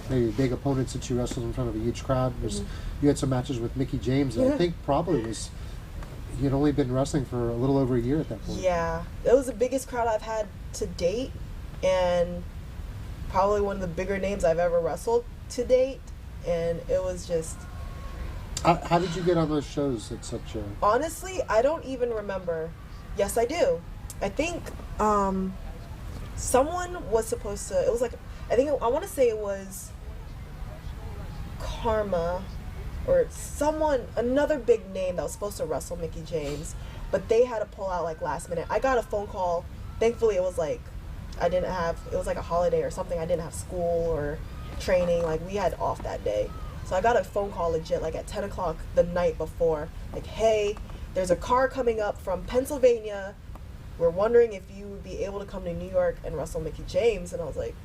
maybe big opponents that you wrestled in front of a huge crowd was you had some matches with Mickie James. That I think probably was you'd only been wrestling for a little over a year at that point. yeah, it was the biggest crowd I've had to date, and probably one of the bigger names I've ever wrestled to date. And it was just. How did you get on those shows at such a... Honestly, I don't even remember. Yes, I do. I think someone was supposed to. It was like I want to say it was Karma or another big name that was supposed to wrestle Mickie James, but they had to pull out like last minute. I got a phone call. Thankfully, it was like it was like a holiday or something. I didn't have school or training. Like we had off that day. So I got a phone call legit like at 10 o'clock the night before. Like, hey, there's a car coming up from Pennsylvania. We're wondering if you would be able to come to New York and wrestle Mickie James. And I was like,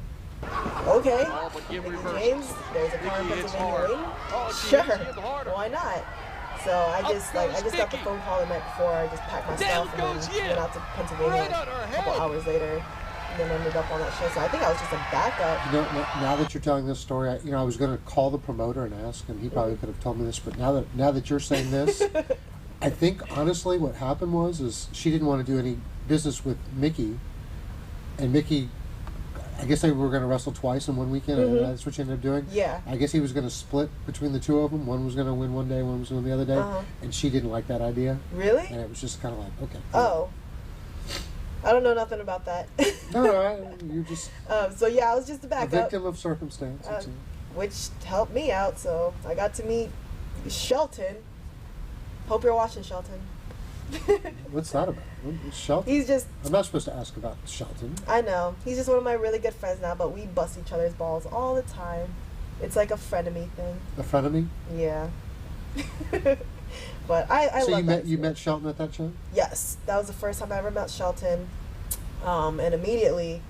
okay, Mickie James, there's a car in Pennsylvania waiting. Sure, why not? So I just got the phone call the night before. I just packed my stuff and then went out to Pennsylvania a couple hours later. And then ended up on that show. So I think I was just a backup. Now that you're telling this story, I was going to call the promoter and ask, and he probably could have told me this. But now that you're saying this, I think honestly what happened is she didn't want to do any business with Mickie, and Mickie, I guess they were going to wrestle twice in one weekend, and that's what you ended up doing. Yeah. I guess he was going to split between the two of them. One was going to win one day, one was going to win the other day, and she didn't like that idea. Really? And it was just kind of like, okay. Oh. I don't know nothing about that. No, you're just. So yeah, I was just a backup. A victim of circumstance. Which helped me out. So I got to meet Shelton. Hope you're watching, Shelton. What's that about? Shelton? He's just. I'm not supposed to ask about Shelton. I know. He's just one of my really good friends now, but we bust each other's balls all the time. It's like a frenemy thing. A frenemy? Yeah. But I so love you met Shelton at that show? Yes, that was the first time I ever met Shelton, and immediately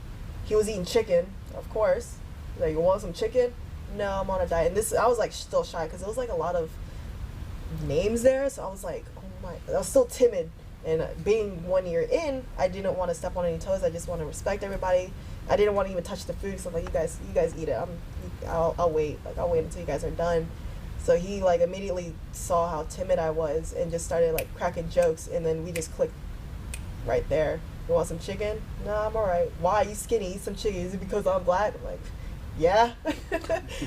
he was eating chicken. Of course, like, you want some chicken? No, I'm on a diet. And I was like still shy because it was like a lot of names there, so I was like, oh my, I was still timid. And being 1 year in, I didn't want to step on any toes. I just want to respect everybody. I didn't want to even touch the food. So I'm like, you guys eat it. I'll wait. Like I'll wait until you guys are done. So he like immediately saw how timid I was and just started like cracking jokes, and then we just clicked right there. You want some chicken? No, I'm all right. Why? You skinny? Eat some chicken. Is it because I'm black? I'm like, yeah.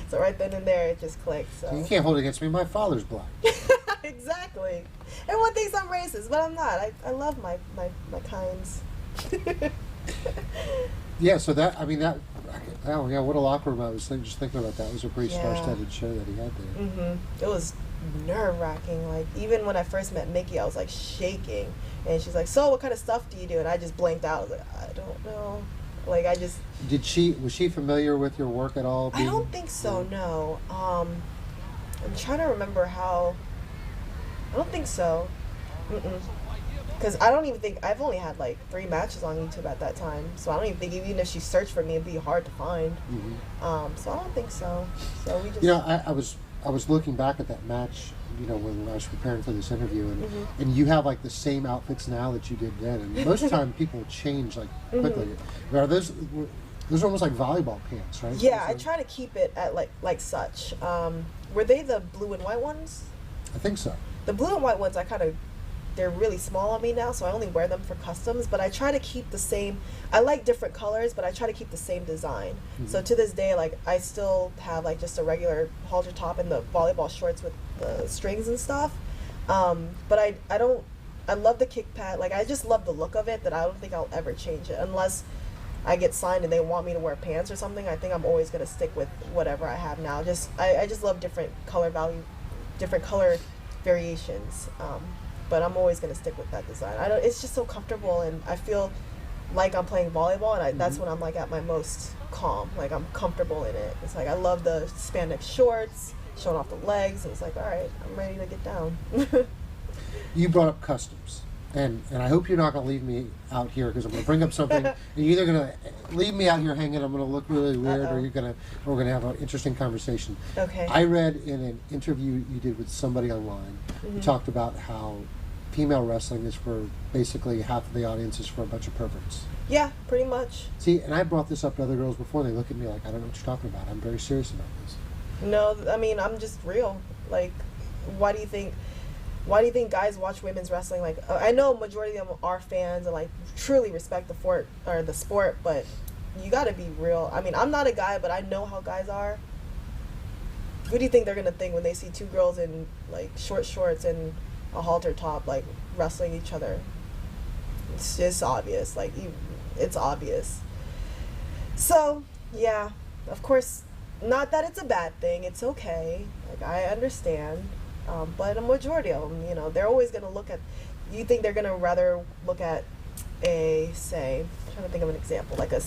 So right then and there, it just clicked. So you can't hold it against me. My father's black. Exactly. Everyone thinks I'm racist, but I'm not. I love my kinds. Yeah. So that oh yeah, what a locker room I was just thinking about that. It was a pretty star-studded show that he had there. It was nerve-wracking. Like even when I first met Mickie, I was like shaking, and she's like, "So what kind of stuff do you do?" And I just blanked out. I was like, "I don't know." Like I just. Was she familiar with your work at all? I don't think so. No. I'm trying to remember how. I don't think so. Because I don't even think I've only had like 3 matches on YouTube at that time, so I don't even think even if she searched for me, it'd be hard to find. So I don't think so. So we just. I was looking back at that match, when I was preparing for this interview, and you have like the same outfits now that you did then, and most of the time people change like quickly. Are those almost like volleyball pants, right? Yeah, I try to keep it at like such. Were they the blue and white ones? I think so. The blue and white ones, they're really small on me now, so I only wear them for customs, but I try to keep the same. I like different colors, but I try to keep the same design. So to this day, like, I still have like just a regular halter top and the volleyball shorts with the strings and stuff. But I love the kick pad. Like, I just love the look of it, that I don't think I'll ever change it. Unless I get signed and they want me to wear pants or something, I think I'm always going to stick with whatever I have now. I just love different color variations. But I'm always going to stick with that design. It's just so comfortable, and I feel like I'm playing volleyball, and that's when I'm like at my most calm. Like I'm comfortable in it. It's like I love the spandex shorts, showing off the legs. And it's like, all right, I'm ready to get down. You brought up customs, and I hope you're not going to leave me out here, because I'm going to bring up something, and you're either going to leave me out here hanging, I'm going to look really weird, or we're going to have an interesting conversation. Okay. I read in an interview you did with somebody online, you talked about how female wrestling is for basically half of the audience is for a bunch of perverts. Yeah, pretty much. See, and I brought this up to other girls before. They look at me like, I don't know what you're talking about. I'm very serious about this. No, I mean, I'm just real. Like, why do you think guys watch women's wrestling? Like, I know majority of them are fans and like truly respect the sport, but you got to be real. I mean, I'm not a guy, but I know how guys are. What do you think they're gonna think when they see two girls in like short shorts and a halter top like wrestling each other? It's just obvious. Like, it's obvious. So yeah, of course, not that it's a bad thing. It's okay. Like, I understand. But a majority of them, you know, they're always gonna look at. You think they're gonna rather look at I'm trying to think of an example, like a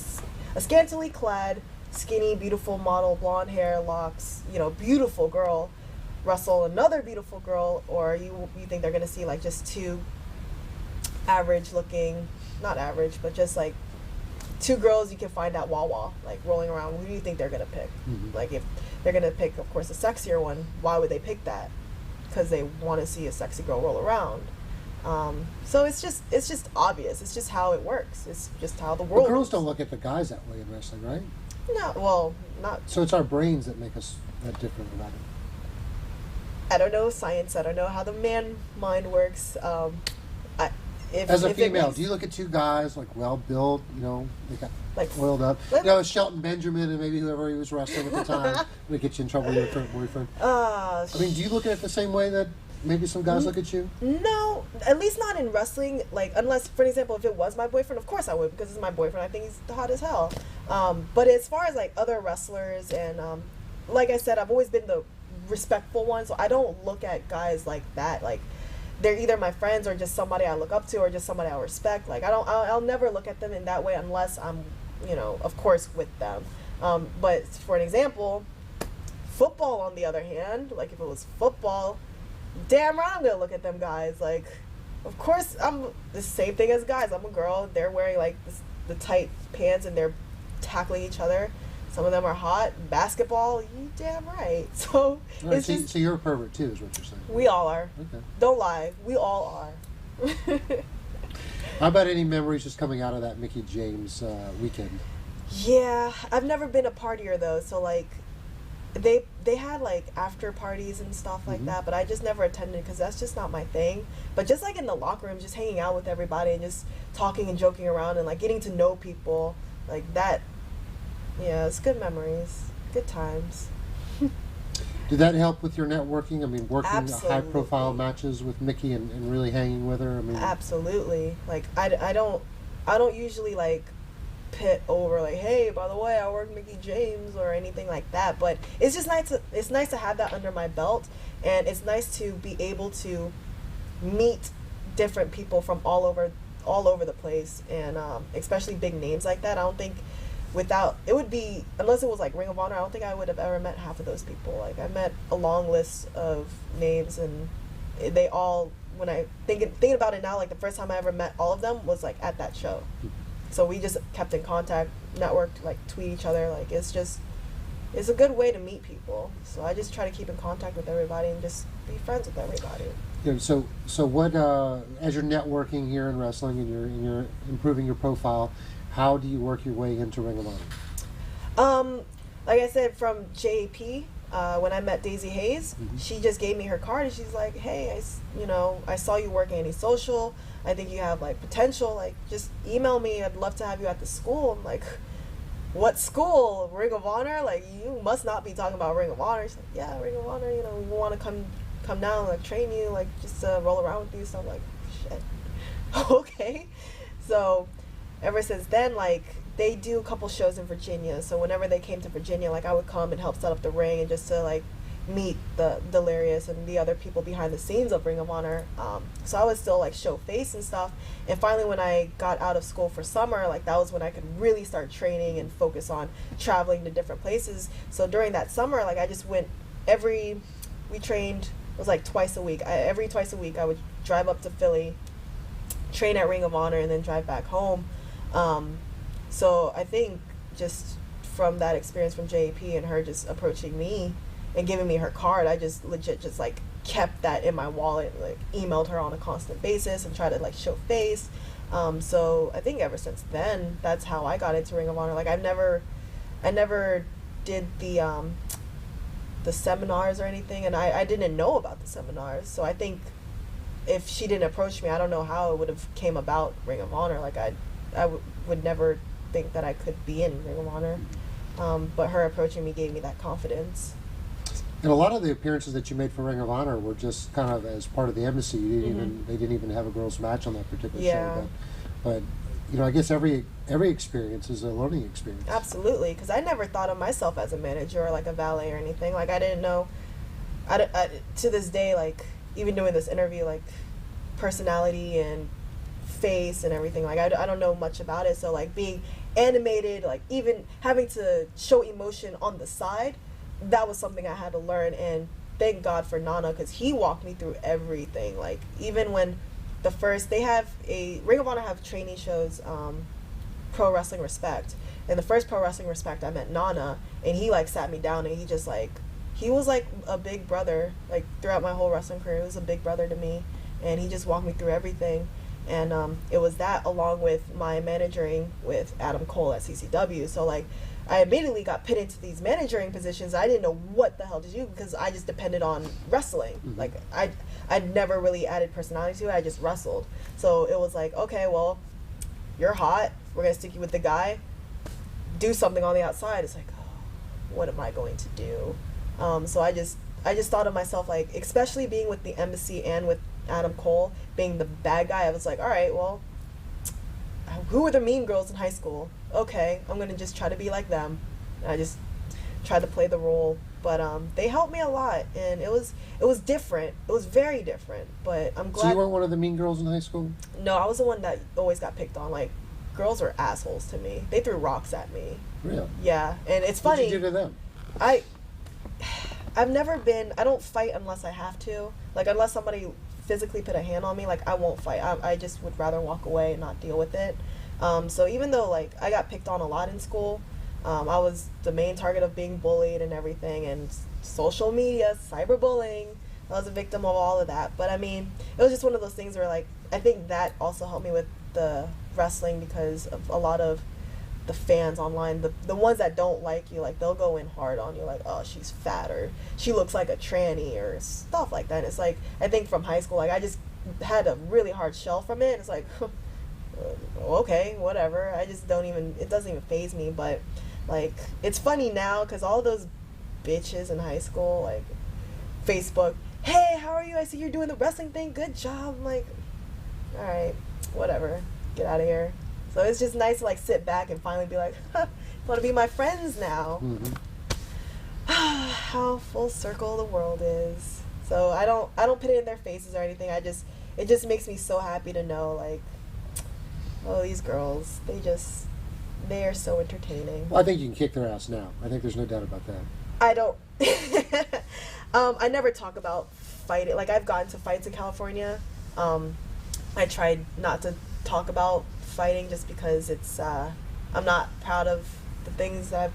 scantily clad, skinny, beautiful model, blonde hair, locks, you know, beautiful girl wrestle another beautiful girl, or you think they're gonna see like just two average looking, not average, but just like two girls you can find at Wawa, like rolling around. Who do you think they're gonna pick? Mm-hmm. Like, if they're gonna pick, of course, a sexier one, why would they pick that? Because they want to see a sexy girl roll around. So it's just obvious. It's just how it works. It's just how the world. But girls works. don't look at the guys that way in wrestling, right? No, well, not. So it's our brains that make us that different about it. I don't know science. I don't know how the man mind works. As a female, do you look at two guys like well built, you know, they got like oiled up? You know, Shelton Benjamin and maybe whoever he was wrestling at the time would get you in trouble with your current boyfriend. I mean, do you look at it the same way that maybe some guys look at you? No, at least not in wrestling. Like, unless, for example, if it was my boyfriend, of course I would, because it's my boyfriend. I think he's hot as hell. But as far as like other wrestlers and like I said, I've always been the respectful one, so I don't look at guys like that. Like, they're either my friends or just somebody I look up to or just somebody I respect. Like, I'll never look at them in that way unless I'm, you know, of course, with them. But for an example, football on the other hand, like if it was football, damn right I'm gonna look at them guys. Like, of course I'm the same thing as guys. I'm a girl. They're wearing like the tight pants and they're tackling each other. Some of them are hot. Basketball, you damn right. So Right, it's so you're a pervert too, is what you're saying. we all are. Okay. Don't lie. We all are. How about any memories just coming out of that Mickey James weekend? Yeah, I've never been a partier though. So like, they had like after parties and stuff like that, but I just never attended because that's just not my thing. But just like in the locker room, just hanging out with everybody and just talking and joking around and like getting to know people like that. Yeah, it's good memories, good times. Did that help with your networking? I mean, working Absolutely. high-profile matches with Mickey and really hanging with her. I mean, Absolutely. Like I don't usually like pit over like, hey, by the way, I work Mickey James or anything like that. But it's just nice. It's nice to have that under my belt, and it's nice to be able to meet different people from all over the place, and especially big names like that. I don't think it would be, unless it was like Ring of Honor, I don't think I would have ever met half of those people. Like, I met a long list of names, and they all, when I thinking about it now, like the first time I ever met all of them was like at that show. So we just kept in contact, networked, like tweet each other. Like, it's a good way to meet people. So I just try to keep in contact with everybody and just be friends with everybody. Yeah, so what as you're networking here in wrestling and you're improving your profile, how do you work your way into Ring of Honor? Like I said, from JP, when I met Daisy Hayes, she just gave me her card and she's like, hey, I saw you working any social. I think you have like potential. Like, just email me. I'd love to have you at the school. I'm like, what school? Ring of Honor? Like, you must not be talking about Ring of Honor. She's like, yeah, Ring of Honor. You know, we want to come down and like train you, like just roll around with you. So I'm like, shit, okay. So ever since then, like, they do a couple shows in Virginia. So whenever they came to Virginia, like, I would come and help set up the ring and just to like meet the Delirious and the other people behind the scenes of Ring of Honor. So I would still like show face and stuff. And finally, when I got out of school for summer, like, that was when I could really start training and focus on traveling to different places. So during that summer, like, I just went we trained, it was like twice a week. Every twice a week I would drive up to Philly, train at Ring of Honor, and then drive back home. So I think just from that experience from JP and her just approaching me and giving me her card, I just legit just like kept that in my wallet, like emailed her on a constant basis and tried to like show face. So I think ever since then, that's how I got into Ring of Honor. Like I never did the seminars or anything, and I didn't know about the seminars. So I think if she didn't approach me, I don't know how it would have came about Ring of Honor. Like would never think that I could be in Ring of Honor. But her approaching me gave me that confidence. And a lot of the appearances that you made for Ring of Honor were just kind of as part of the embassy. You didn't Mm-hmm. they didn't even have a girls' match on that particular Yeah. show. But you know, I guess every experience is a learning experience. Absolutely, because I never thought of myself as a manager or like a valet or anything. Like I didn't know. To this day, like even doing this interview, like personality and face and everything, like I don't know much about it. So like being animated, like even having to show emotion on the side, that was something I had to learn. And thank God for Nana, because he walked me through everything. Like even when they have a Ring of Honor have training shows, Pro Wrestling Respect, and the first Pro Wrestling Respect I met Nana, and he like sat me down and he was like a big brother. Like throughout my whole wrestling career, he was a big brother to me, and he just walked me through everything. And it was that, along with my managing with Adam Cole at CCW. So like I immediately got put into these managing positions. I didn't know what the hell to do because I just depended on wrestling. Mm-hmm. Like I'd never really added personality to it. I just wrestled. So it was like, okay, well, you're hot. We're gonna stick you with the guy. Do something on the outside. It's like, oh, what am I going to do? So I just thought of myself, like, especially being with the embassy and with Adam Cole being the bad guy. I was like, all right, well, who were the mean girls in high school? Okay, I'm gonna just try to be like them. And I just tried to play the role, but they helped me a lot, and it was different. It was very different, but I'm glad. So you weren't one of the mean girls in high school? No, I was the one that always got picked on. Like, girls were assholes to me. They threw rocks at me. Really? Yeah, and it's funny. What did you do to them? I've never been. I don't fight unless I have to. Like, unless somebody physically put a hand on me, like, I won't fight. I just would rather walk away and not deal with it. So even though, like, I got picked on a lot in school, I was the main target of being bullied and everything, and social media, cyberbullying. I was a victim of all of that. But I mean, it was just one of those things where, like, I think that also helped me with the wrestling, because of a lot of the fans online, the ones that don't like you, like, they'll go in hard on you, like, oh, she's fat, or she looks like a tranny, or stuff like that. And it's like, I think from high school, like, I just had a really hard shell from it, and it's like, okay, whatever. I just don't even, it doesn't even faze me. But like, it's funny now because all those bitches in high school, like, Facebook, hey, how are you? I see you're doing the wrestling thing, good job. I'm like, all right, whatever, get out of here. So it's just nice to, like, sit back and finally be like, huh, you want to be my friends now. Mm-hmm. How full circle the world is. So I don't put it in their faces or anything. It just makes me so happy to know, like, oh, these girls, they are so entertaining. Well, I think you can kick their ass now. I think there's no doubt about that. I don't. I never talk about fighting. Like, I've gotten to fights in California. I tried not to talk about fighting just because it's, I'm not proud of the things that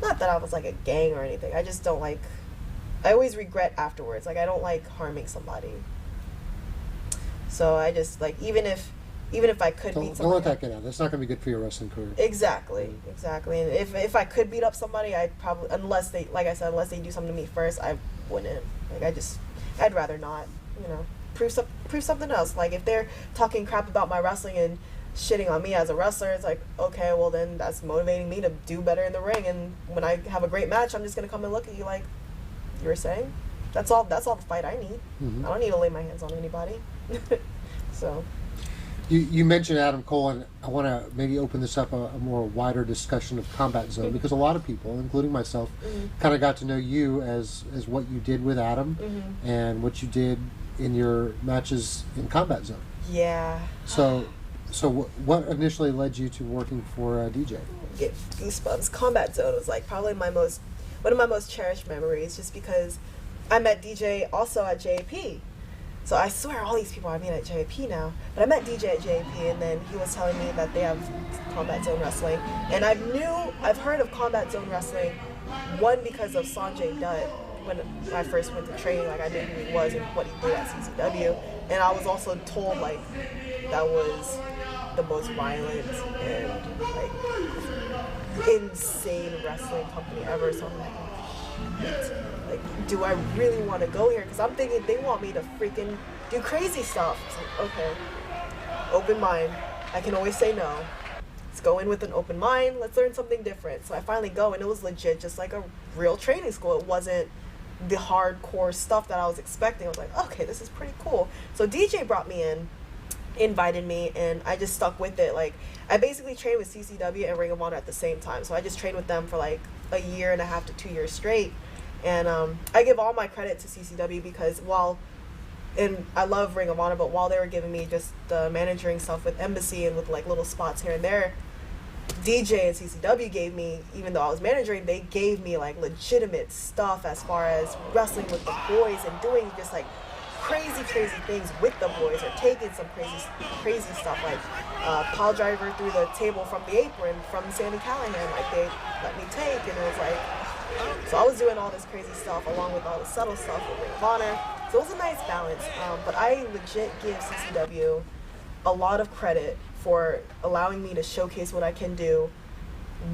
not that I was like a gang or anything. I just don't like, I always regret afterwards. Like, I don't like harming somebody. So I just, like, even if I could beat Don't somebody, let that get out. That's not going to be good for your wrestling career. Exactly. And if I could beat up somebody, I'd probably, unless they, like I said, unless they do something to me first, I wouldn't. Like, I'd rather not, prove something else. Like, if they're talking crap about my wrestling and shitting on me as a wrestler, it's like, okay, well, then that's motivating me to do better in the ring, and when I have a great match, I'm just going to come and look at you like you were saying. That's all the fight I need. Mm-hmm. I don't need to lay my hands on anybody. So You mentioned Adam Cole, and I want to maybe open this up a more wider discussion of Combat Zone, because a lot of people, including myself, kind of got to know you as what you did with Adam and what you did in your matches in Combat Zone. Yeah. So what initially led you to working for DJ? Get goosebumps. Combat Zone was like probably one of my most cherished memories, just because I met DJ also at JP. So I swear all these people I meet at JP now, but I met DJ at JP, and then he was telling me that they have Combat Zone Wrestling, and I've heard of Combat Zone Wrestling, one, because of Sanjay Dutt, when I first went to training, like I knew who he was and what he did at CCW, and I was also told like that was the most violent and like insane wrestling company ever. So I'm like, oh, shit. Like, do I really want to go here? Because I'm thinking they want me to freaking do crazy stuff. It's like, okay, open mind. I can always say no. Let's go in with an open mind. Let's learn something different. So I finally go, and it was legit just like a real training school. It wasn't the hardcore stuff that I was expecting. I was like, okay, this is pretty cool. So DJ brought me in, invited me, and I just stuck with it. Like, I basically trained with CCW and Ring of Honor at the same time. So I just trained with them for like a year and a half to 2 years straight. And I give all my credit to CCW because and I love Ring of Honor, but while they were giving me just the managing stuff with Embassy and with like little spots here and there, DJ and CCW gave me, even though I was managing, they gave me like legitimate stuff as far as wrestling with the boys and doing just like crazy things with the boys, or taking some crazy stuff like pile driver through the table from the apron from Sandy Callahan, like they let me take, and it was like, so I was doing all this crazy stuff along with all the subtle stuff with Ring of Honor. So it was a nice balance, but I legit give CCW a lot of credit for allowing me to showcase what I can do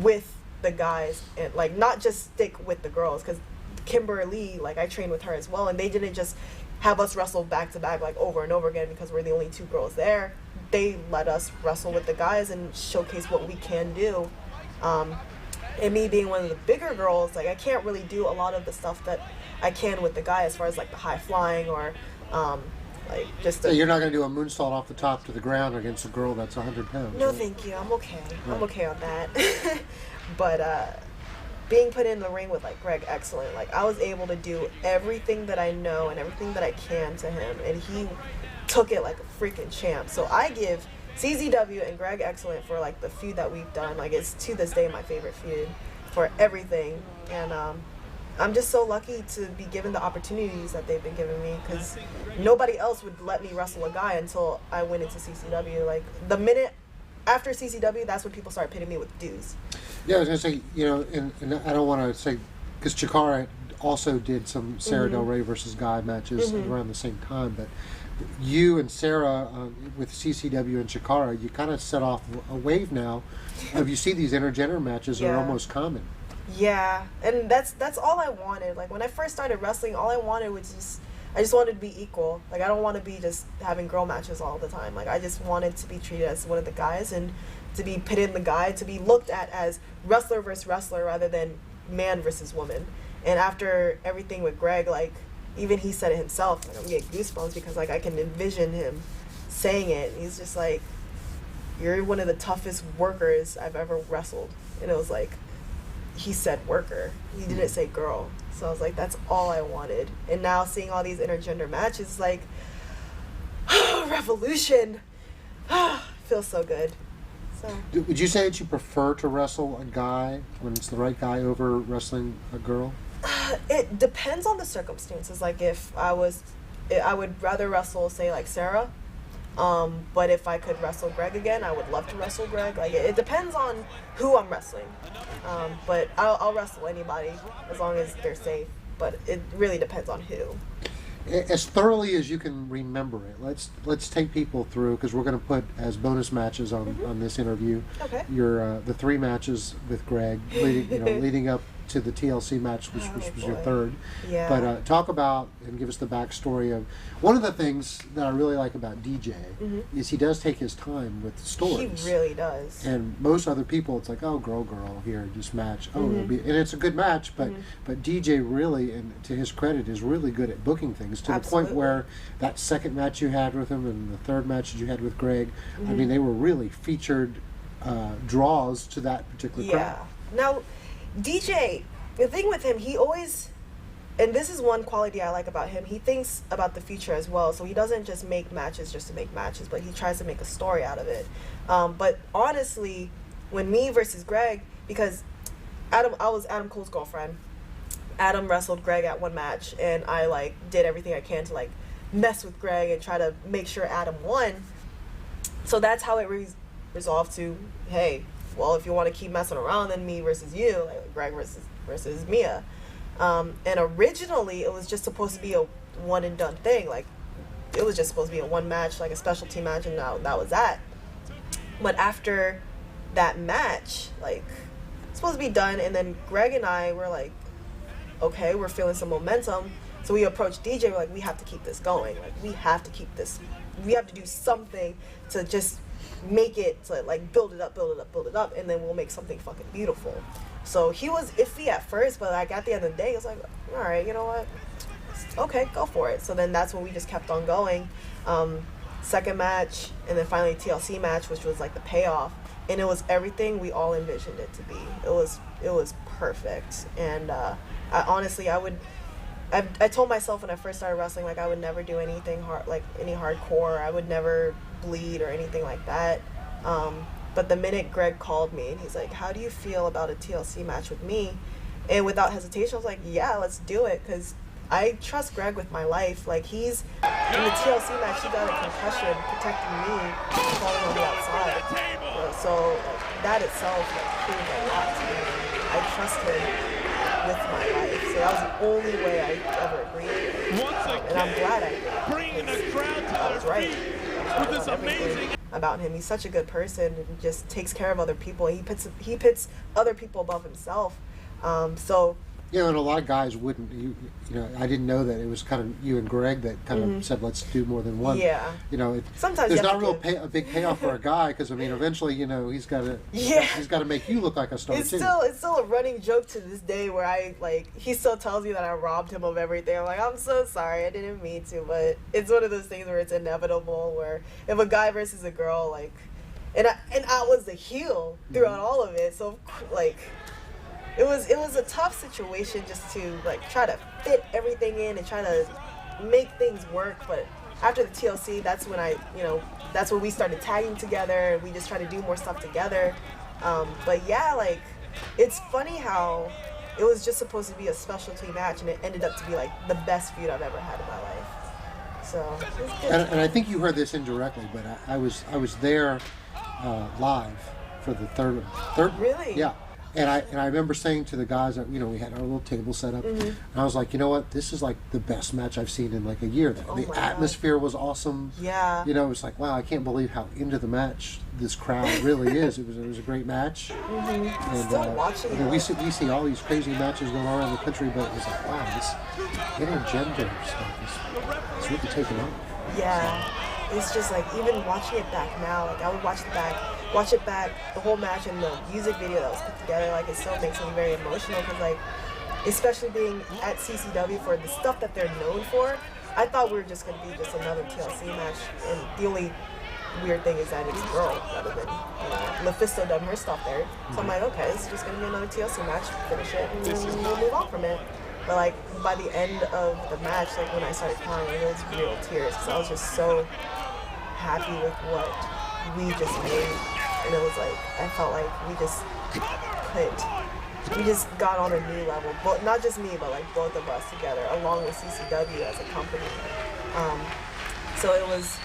with the guys, and like not just stick with the girls, because Kimberly, like I trained with her as well, and they didn't just have us wrestle back to back like over and over again because we're the only two girls there. They let us wrestle with the guys and showcase what we can do. And me being one of the bigger girls, like I can't really do a lot of the stuff that I can with the guy as far as like the high flying or like just you're not going to do a moonsault off the top to the ground against a girl that's 100 pounds. No, right? thank you. I'm okay. Right. I'm okay on that. But being put in the ring with like Greg Excellent, like I was able to do everything that I know and everything that I can to him, and he took it like a freaking champ. So I give CZW and Greg Excellent for like the feud that we've done. Like it's to this day my favorite feud for everything, and I'm just so lucky to be given the opportunities that they've been giving me, because nobody else would let me wrestle a guy until I went into CCW. Like the minute after CCW, that's when people started pitting me with dudes. Yeah, I was going to say, you know, and I don't want to say, because Chikara also did some Sarah Del Rey versus Guy matches around the same time, but you and Sarah with CCW and Chikara, you kind of set off a wave now of, you see these intergender matches are almost common. Yeah, and that's all I wanted. Like when I first started wrestling, all I wanted was I just wanted to be equal. Like I don't want to be just having girl matches all the time. Like I just wanted to be treated as one of the guys, and to be pitted in the guy, to be looked at as wrestler versus wrestler rather than man versus woman. And after everything with Greg, like even he said it himself, like I'm getting goosebumps because like I can envision him saying it. He's just like, you're one of the toughest workers I've ever wrestled. And it was like, he said worker, he didn't say girl. So I was like, that's all I wanted. And now seeing all these intergender matches, like revolution. Feels so good. So Would you say that you prefer to wrestle a guy when it's the right guy over wrestling a girl? It depends on the circumstances. Like if I would rather wrestle, say like Sarah. But if I could wrestle Greg again, I would love to wrestle Greg. Like it depends on who I'm wrestling. But I'll wrestle anybody as long as they're safe. But it really depends on who. As thoroughly as you can remember it, let's take people through, because we're going to put as bonus matches on this interview. Okay. Your the 3 matches with Greg, leading up to the TLC match, which was your third. Yeah. But talk about and give us the backstory of one of the things that I really like about DJ is he does take his time with stories. He really does. And most other people, it's like, oh, girl, here, just match. Oh, it'll be, and it's a good match, but DJ really, and to his credit, is really good at booking things to the point where that second match you had with him and the third match that you had with Greg, I mean, they were really featured draws to that particular crowd. Now, DJ, the thing with him, he always, and this is one quality I like about him, he thinks about the future as well. So he doesn't just make matches just to make matches, but he tries to make a story out of it. But honestly, when me versus Greg, because I was Adam Cole's girlfriend. Adam wrestled Greg at one match, and I like did everything I can to like mess with Greg and try to make sure Adam won. So that's how it resolved to, hey, well, if you want to keep messing around, then me versus you, like Greg versus Mia. And originally it was just supposed to be a one and done thing. Like, it was just supposed to be a one match, like a specialty match, and that was that. But after that match, like, it's supposed to be done, and then Greg and I were like, okay, we're feeling some momentum. So we approached DJ, we're like, we have to keep this going. Like, we have to keep this, we have to do something to just make it, to like build it up, and then we'll make something fucking beautiful. So he was iffy at first, but like at the end of the day, it was like, all right, you know what? Okay, go for it. So then that's when we just kept on going. Second match, and then finally TLC match, which was like the payoff, and it was everything we all envisioned it to be. It was perfect, and I told myself when I first started wrestling, like, I would never do anything hard, like any hardcore. I would never bleed or anything like that. But the minute Greg called me and he's like, how do you feel about a TLC match with me? And without hesitation, I was like, yeah, let's do it, because I trust Greg with my life. Like, he's, in the TLC match, he got a concussion protecting me from falling on the outside. So like, that itself, like, proved a lot to me. I trust him with my life. So that was the only way I ever agreed. And I'm glad I did. Bringing the crowd to I was right. with this amazing About him. He's such a good person and just takes care of other people. He puts other people above himself. So You know, and a lot of guys wouldn't. You know, I didn't know that it was kind of you and Greg that kind of said, "Let's do more than one." Yeah. You know, Sometimes there's you have not to a big payoff for a guy, because I mean, eventually, you know, he's got to. Yeah. He's got to make you look like a star it's too. still a running joke to this day where he still tells me that I robbed him of everything. I'm like, I'm so sorry, I didn't mean to, but it's one of those things where it's inevitable, where if a guy versus a girl, like, and I was the heel throughout all of it, so like, it was a tough situation just to like try to fit everything in and try to make things work. But after the TLC, that's when we started tagging together and we just tried to do more stuff together. But yeah, like, it's funny how it was just supposed to be a specialty match and it ended up to be like the best feud I've ever had in my life. So it was good. And I think you heard this indirectly, but I was there live for the third. Really? Yeah. And I remember saying to the guys that, you know, we had our little table set up, and I was like, you know what, this is like the best match I've seen in like a year. The atmosphere was awesome. Yeah. You know, it was like, wow, I can't believe how into the match this crowd really is. It was a great match. And Still watching you know, it. we see all these crazy matches going on around the country, but it was like, wow, this intergender stuff is really taking off. Yeah, it's just like, even watching it back now, like I would watch it back, the whole match and the music video that was put together, like it still makes me very emotional, because like, especially being at CCW for the stuff that they're known for, I thought we were just going to be just another TLC match, and the only weird thing is that it's a girl rather than, you know, Mephisto done her stuff there. So I'm like, okay, this is just going to be another TLC match, finish it, and then we'll move on from it. But like, by the end of the match, like when I started crying, it was real tears, because I was just so happy with what we just made. And it was like, I felt like we just got on a new level. But not just me, but like both of us together, along with CCW as a company. So it was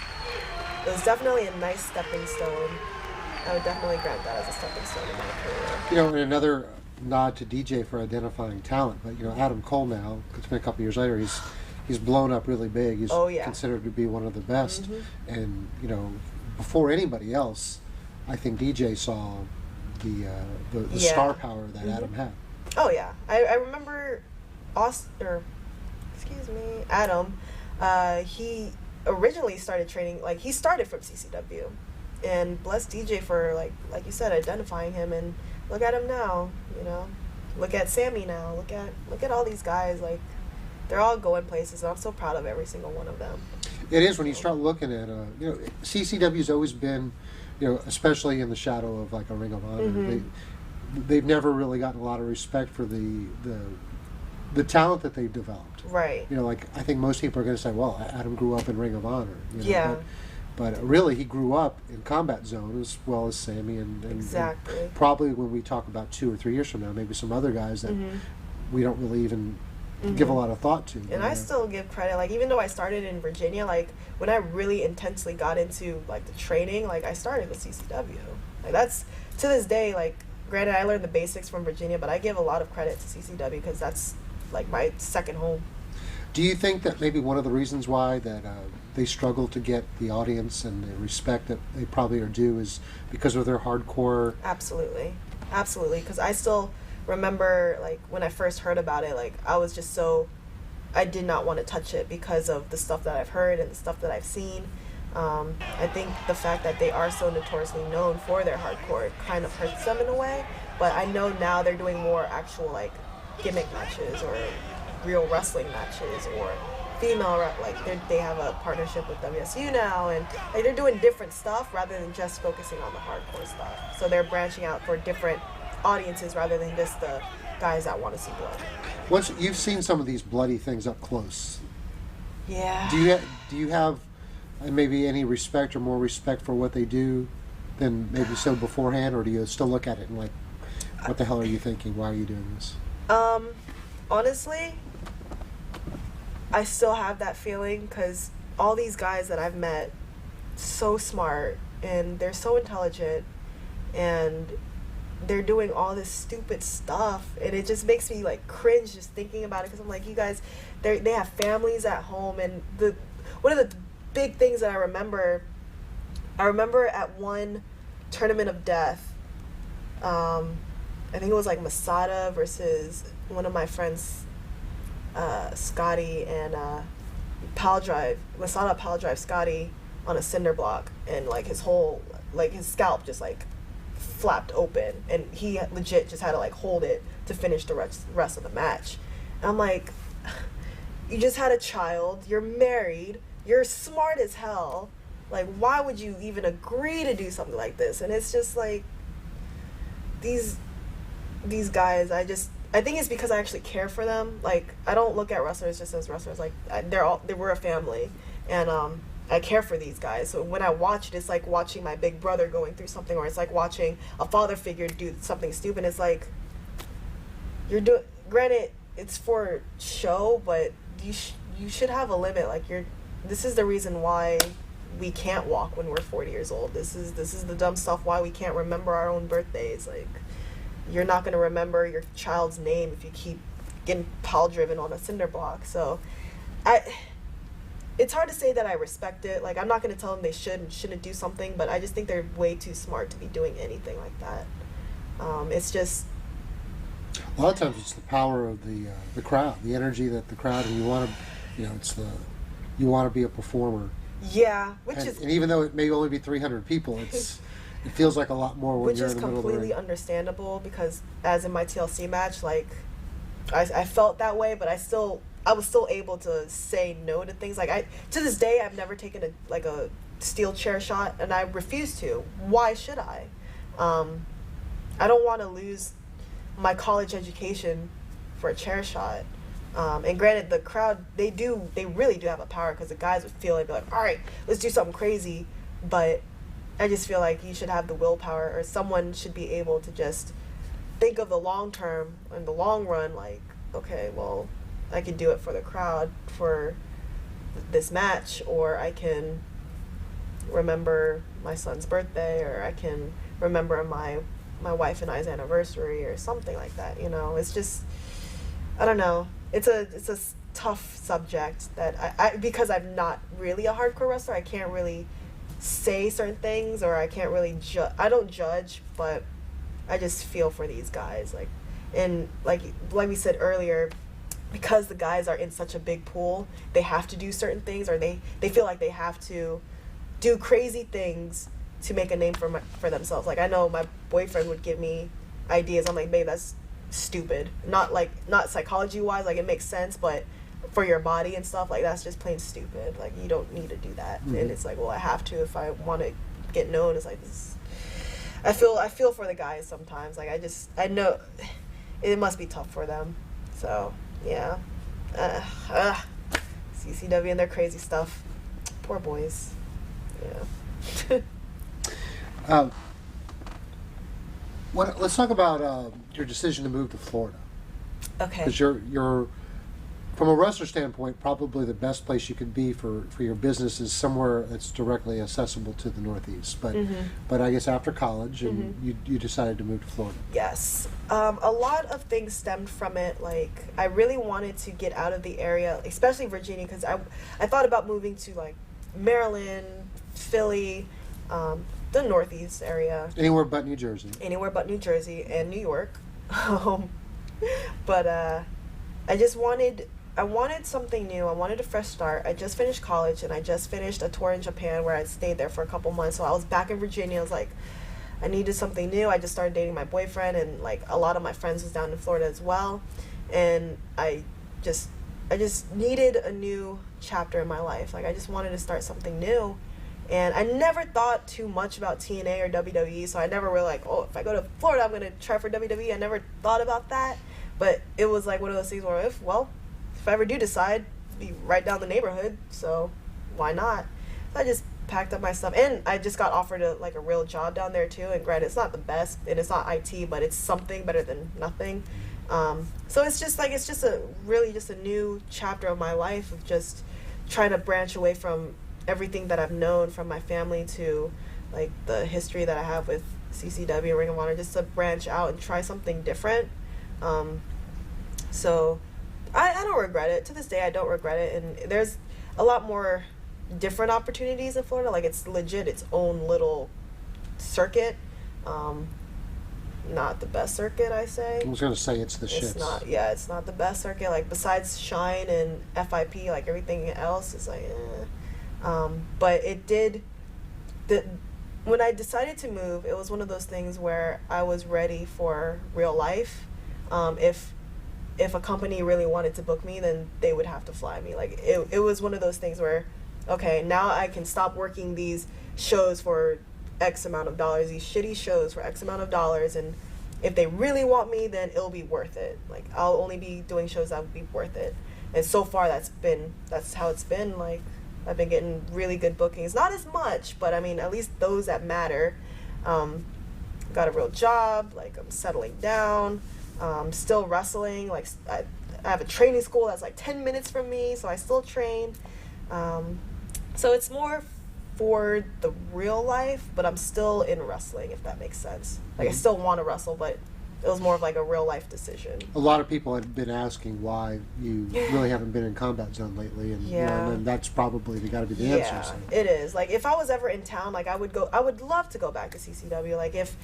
definitely a nice stepping stone. I would definitely grant that as a stepping stone in my career. You know, and another nod to DJ for identifying talent, but you know, Adam Cole now, it's been a couple years later, he's blown up really big. He's considered to be one of the best, and you know, before anybody else, I think DJ saw the star power that Adam had. Oh yeah, I remember Adam. He originally started training, like he started from CCW, and bless DJ for like you said, identifying him, and look at him now. You know, look at Sammy now. Look at all these guys. Like, they're all going places, and I'm so proud of every single one of them. It is, when you start looking at you know, CCW's always been, you know, especially in the shadow of like a Ring of Honor, they've never really gotten a lot of respect for the talent that they've developed. Right. You know, like, I think most people are going to say, well, Adam grew up in Ring of Honor. You know, Yeah. But really, he grew up in Combat Zone as well as Sammy, and Exactly. and probably when we talk about 2 or 3 years from now, maybe some other guys that we don't really even give a lot of thought to. And I still give credit, like, even though I started in Virginia, like, when I really intensely got into, like, the training, like, I started with CCW. Like, that's, to this day, like, granted, I learned the basics from Virginia, but I give a lot of credit to CCW, because that's like my second home. Do you think that maybe one of the reasons why that they struggle to get the audience and the respect that they probably are due is because of their hardcore? Absolutely, absolutely. Because I still remember, like, when I first heard about it, like, I was just so, I did not want to touch it because of the stuff that I've heard and the stuff that I've seen. I think the fact that they are so notoriously known for their hardcore kind of hurts them in a way. But I know now they're doing more actual, like, gimmick matches or real wrestling matches or they have a partnership with WSU now, and like, they're doing different stuff rather than just focusing on the hardcore stuff. So they're branching out for different audiences rather than just the guys that want to see blood. Once you've seen some of these bloody things up close, yeah. Do you have maybe any respect or more respect for what they do than maybe so beforehand, or do you still look at it and like, what the hell are you thinking? Why are you doing this? Honestly, I still have that feeling because all these guys that I've met, so smart and they're so intelligent and they're doing all this stupid stuff, and it just makes me like cringe just thinking about it because I'm like, you guys, they have families at home, and one of the big things that I remember at one Tournament of Death, I think it was like Masada versus one of my friends, Scotty, and Masada pile drive Scotty on a cinder block, and like his scalp just like flapped open, and he legit just had to like hold it to finish the rest of the match. And I'm like, you just had a child, you're married, you're smart as hell, like why would you even agree to do something like this? And it's just like these guys, I think it's because I actually care for them. Like, I don't look at wrestlers just as wrestlers. Like, they were a family, and I care for these guys. So when I watch it, it's like watching my big brother going through something, or it's like watching a father figure do something stupid. It's like, granted, it's for show, but you should have a limit. Like, this is the reason why we can't walk when we're 40 years old. This is the dumb stuff why we can't remember our own birthdays. Like, you're not going to remember your child's name if you keep getting pile driven on a cinder block. So it's hard to say that I respect it. Like, I'm not going to tell them they should and shouldn't do something, but I just think they're way too smart to be doing anything like that. It's just, a lot of times it's the power of the crowd, the energy that the crowd, and you want to, you want to be a performer. Yeah, and even though it may only be 300 people, it feels like a lot more when you're in the middle of the ring. Which is completely understandable, because as in my TLC match, like, I felt that way, but I was still able to say no to things. Like, to this day, I've never taken a steel chair shot, and I refuse to. Why should I? I don't want to lose my college education for a chair shot. And granted, the crowd, they really do have a power, because the guys would feel it, be like, all right, let's do something crazy, but I just feel like you should have the willpower, or someone should be able to just think of the long term and the long run, like, okay, well, I can do it for the crowd for this match, or I can remember my son's birthday, or I can remember my wife and I's anniversary, or something like that. It's just, I don't know. It's a tough subject that I because I'm not really a hardcore wrestler, I can't really say certain things, or I can't really I don't judge, but I just feel for these guys, like, and like we said earlier, because the guys are in such a big pool, they have to do certain things, or they feel like they have to do crazy things to make a name for themselves. Like, I know my boyfriend would give me ideas, I'm like, babe, that's stupid. Not psychology wise, like, it makes sense, but for your body and stuff, like, that's just plain stupid. Like, you don't need to do that. Mm-hmm. And it's like, well, I have to if I want to get known. It's like this. I feel for the guys sometimes. Like, I know it must be tough for them. So yeah, CCW and their crazy stuff. Poor boys. Yeah. Let's talk about your decision to move to Florida. Okay. Because from a wrestler standpoint, probably the best place you could be for your business is somewhere that's directly accessible to the Northeast. But I guess after college, and you decided to move to Florida. Yes. A lot of things stemmed from it. Like, I really wanted to get out of the area, especially Virginia, because I thought about moving to, like, Maryland, Philly, the Northeast area. Anywhere but New Jersey. Anywhere but New Jersey and New York. But I wanted something new. I wanted a fresh start. I just finished college, and I just finished a tour in Japan where I stayed there for a couple months. So I was back in Virginia. I was like, I needed something new. I just started dating my boyfriend, and like a lot of my friends was down in Florida as well. And I just needed a new chapter in my life. Like, I just wanted to start something new. And I never thought too much about TNA or WWE, so I never really like, oh, if I go to Florida, I'm going to try for WWE. I never thought about that. But it was like one of those things where if I ever do decide, be right down the neighborhood, so why not? So I just packed up my stuff, and I just got offered a real job down there too. And granted, it's not the best, and it's not IT, but it's something better than nothing. So it's just a new chapter of my life of just trying to branch away from everything that I've known from my family to like the history that I have with CCW, Ring of Honor, just to branch out and try something different. So I don't regret it. To this day, I don't regret it. And there's a lot more different opportunities in Florida. Like, it's legit its own little circuit. Not the best circuit, I say. I was going to say it's the shits. It's not the best circuit. Like, besides Shine and FIP, like, everything else is like, but it did... When I decided to move, it was one of those things where I was ready for real life. If a company really wanted to book me, then they would have to fly me. Like, it was one of those things where, okay, now I can stop working these shows for X amount of dollars, these shitty shows for X amount of dollars, and if they really want me, then it'll be worth it. Like, I'll only be doing shows that would be worth it. And so far, that's how it's been. Like, I've been getting really good bookings. Not as much, but I mean, at least those that matter. Got a real job, like, I'm settling down. Still wrestling, like I have a training school that's like 10 minutes from me, so I still train. So it's more for the real life, but I'm still in wrestling, if that makes sense. Like, I still want to wrestle, but it was more of like a real life decision. A lot of people have been asking why you really haven't been in Combat Zone lately, and and that's probably got to be the answer. So. It is. Like, if I was ever in town, like, I would love to go back to CCW. Like, if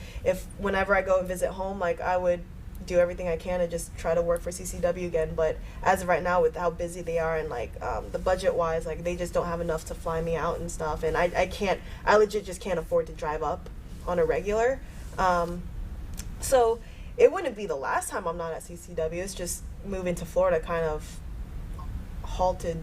whenever I go and visit home, like, I would do everything I can to just try to work for CCW again. But as of right now, with how busy they are and like the budget wise, like, they just don't have enough to fly me out and stuff, and I legit just can't afford to drive up on a regular. So it wouldn't be the last time I'm not at CCW. It's just moving to Florida kind of halted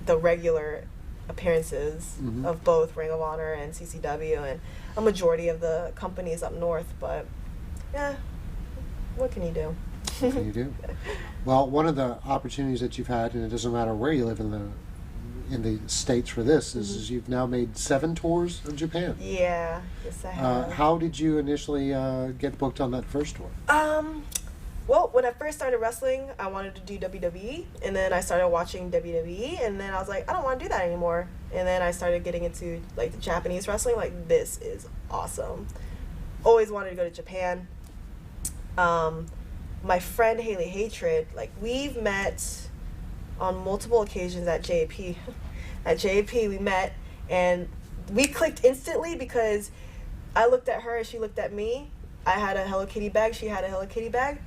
the regular appearances of both Ring of Honor and CCW and a majority of the companies up north. But yeah, what can you do? What can you do? Well, one of the opportunities that you've had, and it doesn't matter where you live in the States for this, is you've now made 7 tours of Japan. Yeah, yes I have. How did you initially get booked on that first tour? Well, when I first started wrestling, I wanted to do WWE, and then I started watching WWE, and then I was like, I don't want to do that anymore. And then I started getting into like the Japanese wrestling. Like, this is awesome. Always wanted to go to Japan. My friend Haley Hatred, like, we've met on multiple occasions at JP. At JP we met, and we clicked instantly because I looked at her and she looked at me. I had a Hello Kitty bag, she had a Hello Kitty bag.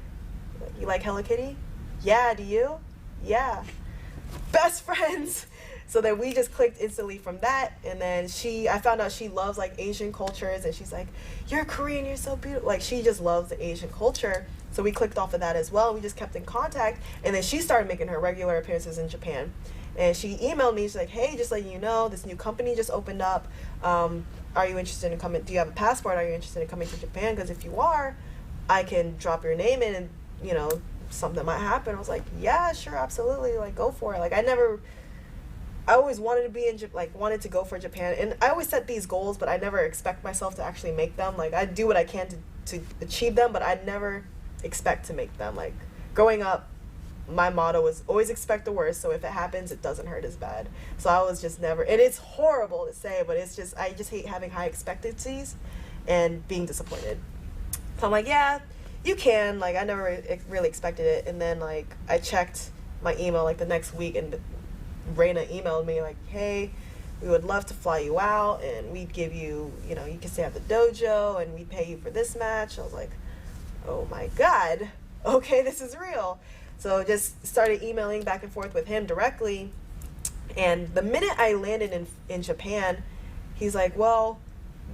You like Hello Kitty? Yeah, do you? Yeah. Best friends. So then we just clicked instantly from that, and then I found out she loves like Asian cultures, and she's like, you're Korean, you're so beautiful. Like, she just loves the Asian culture. So we clicked off of that as well. We just kept in contact, and then she started making her regular appearances in Japan. And she emailed me, she's like, hey, just letting you know, this new company just opened up. Are you interested in coming? Do you have a passport? Are you interested in coming to Japan? Because if you are, I can drop your name in, and, you know, something might happen. I was like, yeah, sure, absolutely. Like, go for it. Like, I always wanted to be wanted to go for Japan. And I always set these goals, but I never expect myself to actually make them. Like, I do what I can to achieve them, but I never expect to make them. Like, growing up, my motto was always expect the worst, so if it happens, it doesn't hurt as bad. So I was just never, and it's horrible to say, but it's just, I just hate having high expectancies and being disappointed. So I'm like, yeah, you can. Like, I never really expected it. And then, like, I checked my email, like, the next week, and Raina emailed me, like, hey, we would love to fly you out, and we'd give you, you know, you can stay at the dojo, and we'd pay you for this match. I was like, oh my God, okay, this is real. So just started emailing back and forth with him directly. And the minute I landed in Japan, he's like, well,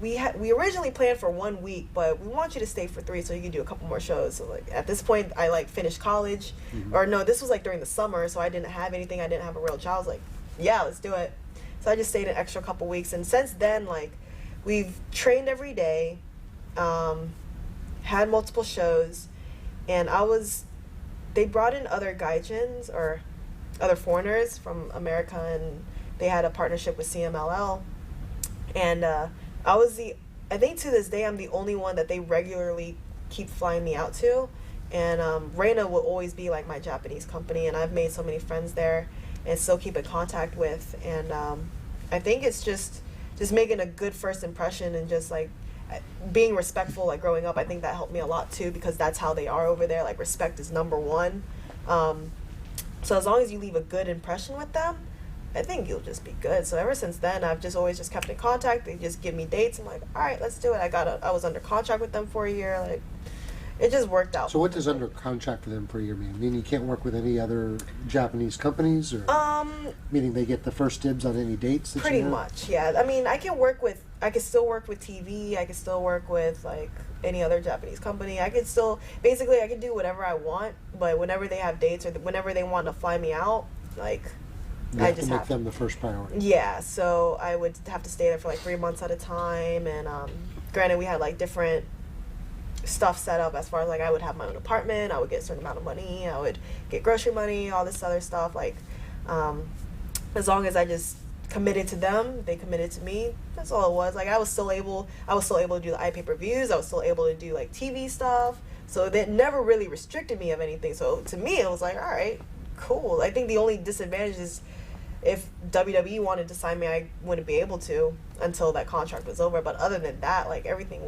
we originally planned for 1 week, but we want you to stay for 3 so you can do a couple more shows. So like at this point, I like finished college, or no, this was like during the summer, so I didn't have anything. I didn't have a real job. I was like, yeah, let's do it. So I just stayed an extra couple weeks, and since then, like, we've trained every day, had multiple shows, and they brought in other gaijins or other foreigners from America, and they had a partnership with CMLL, and I think to this day I'm the only one that they regularly keep flying me out to, and Reina will always be like my Japanese company, and I've made so many friends there and still keep in contact with, and I think it's just making a good first impression and just like being respectful. Like growing up, I think that helped me a lot too, because that's how they are over there. Like respect is number one. So as long as you leave a good impression with them, I think you'll just be good. So ever since then, I've just always just kept in contact. They just give me dates. I'm like, all right, let's do it. I was under contract with them for a year. Like, it just worked out. So what does under contract for them for a year mean? Meaning you can't work with any other Japanese companies, or meaning they get the first dibs on any dates that pretty you have? much, yeah. I mean, I can still work with TV. I can still work with like any other Japanese company. I can do whatever I want. But whenever they have dates or whenever they want to fly me out, like You have to make them the first priority. Yeah, so I would have to stay there for like 3 months at a time, and granted, we had like different stuff set up as far as like I would have my own apartment, I would get a certain amount of money, I would get grocery money, all this other stuff. Like, as long as I just committed to them, they committed to me. That's all it was. Like I was still able to do the iPay-per-views. I was still able to do like TV stuff. So that never really restricted me of anything. So to me, it was like, all right, cool. I think the only disadvantage is if WWE wanted to sign me, I wouldn't be able to until that contract was over. But other than that, like everything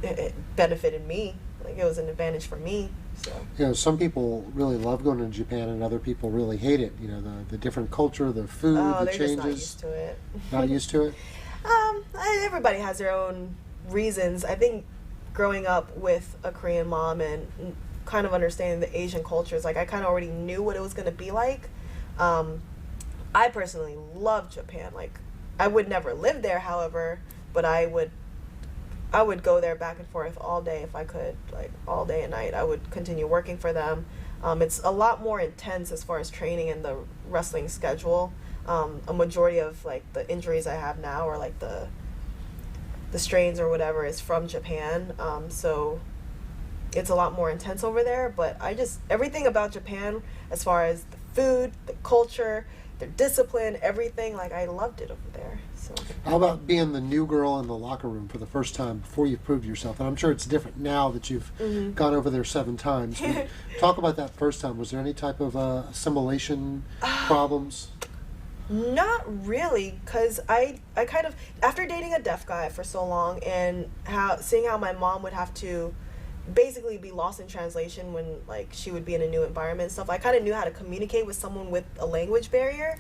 it benefited me. Like it was an advantage for me. So you know, some people really love going to Japan, and other people really hate it. You know, the different culture, the food, the changes. Just not used to it. Not used to it. Everybody has their own reasons. I think growing up with a Korean mom and kind of understanding the Asian cultures, like I kind of already knew what it was going to be like. I personally love Japan. Like I would never live there, however, but I would go there back and forth all day if I could, like all day and night. I would continue working for them. It's a lot more intense as far as training and the wrestling schedule. A majority of like the injuries I have now, or like the strains or whatever, is from Japan. So it's a lot more intense over there. But everything about Japan, as far as the food, the culture, their discipline, everything, like I loved it over there. So how about being the new girl in the locker room for the first time before you've proved yourself? And I'm sure it's different now that you've gone over there 7 times. Talk about that first time. Was there any type of assimilation problems? Not really, because I kind of, after dating a deaf guy for so long and seeing how my mom would have to basically be lost in translation when like she would be in a new environment and stuff, I kind of knew how to communicate with someone with a language barrier.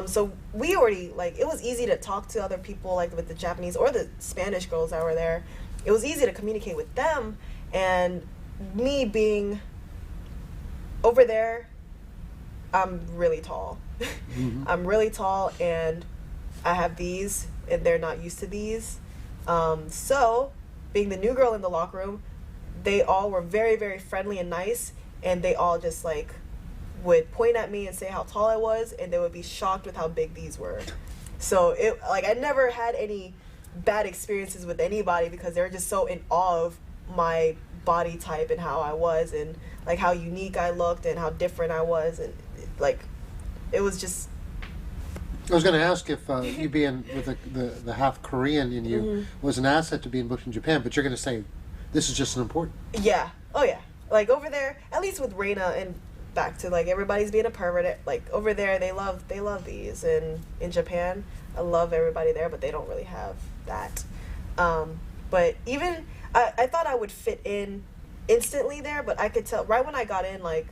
So we already, like, it was easy to talk to other people, like with the Japanese or the Spanish girls that were there. It was easy to communicate with them, and me being over there, I'm really tall. I'm really tall, and I have these, and they're not used to these. So being the new girl in the locker room, they all were very, very friendly and nice, and they all just like would point at me and say how tall I was, and they would be shocked with how big these were. So it, like, I never had any bad experiences with anybody because they were just so in awe of my body type and how I was, and like how unique I looked and how different I was, and like it was just. I was going to ask if you being with the half Korean in you was an asset to being booked in Japan, but you're going to say this is just as important. Yeah. Oh yeah. Like over there, at least with Reina and back to like everybody's being a pervert. Like over there, they love these, and in Japan, I love everybody there, but they don't really have that. But even I thought I would fit in instantly there, but I could tell right when I got in, like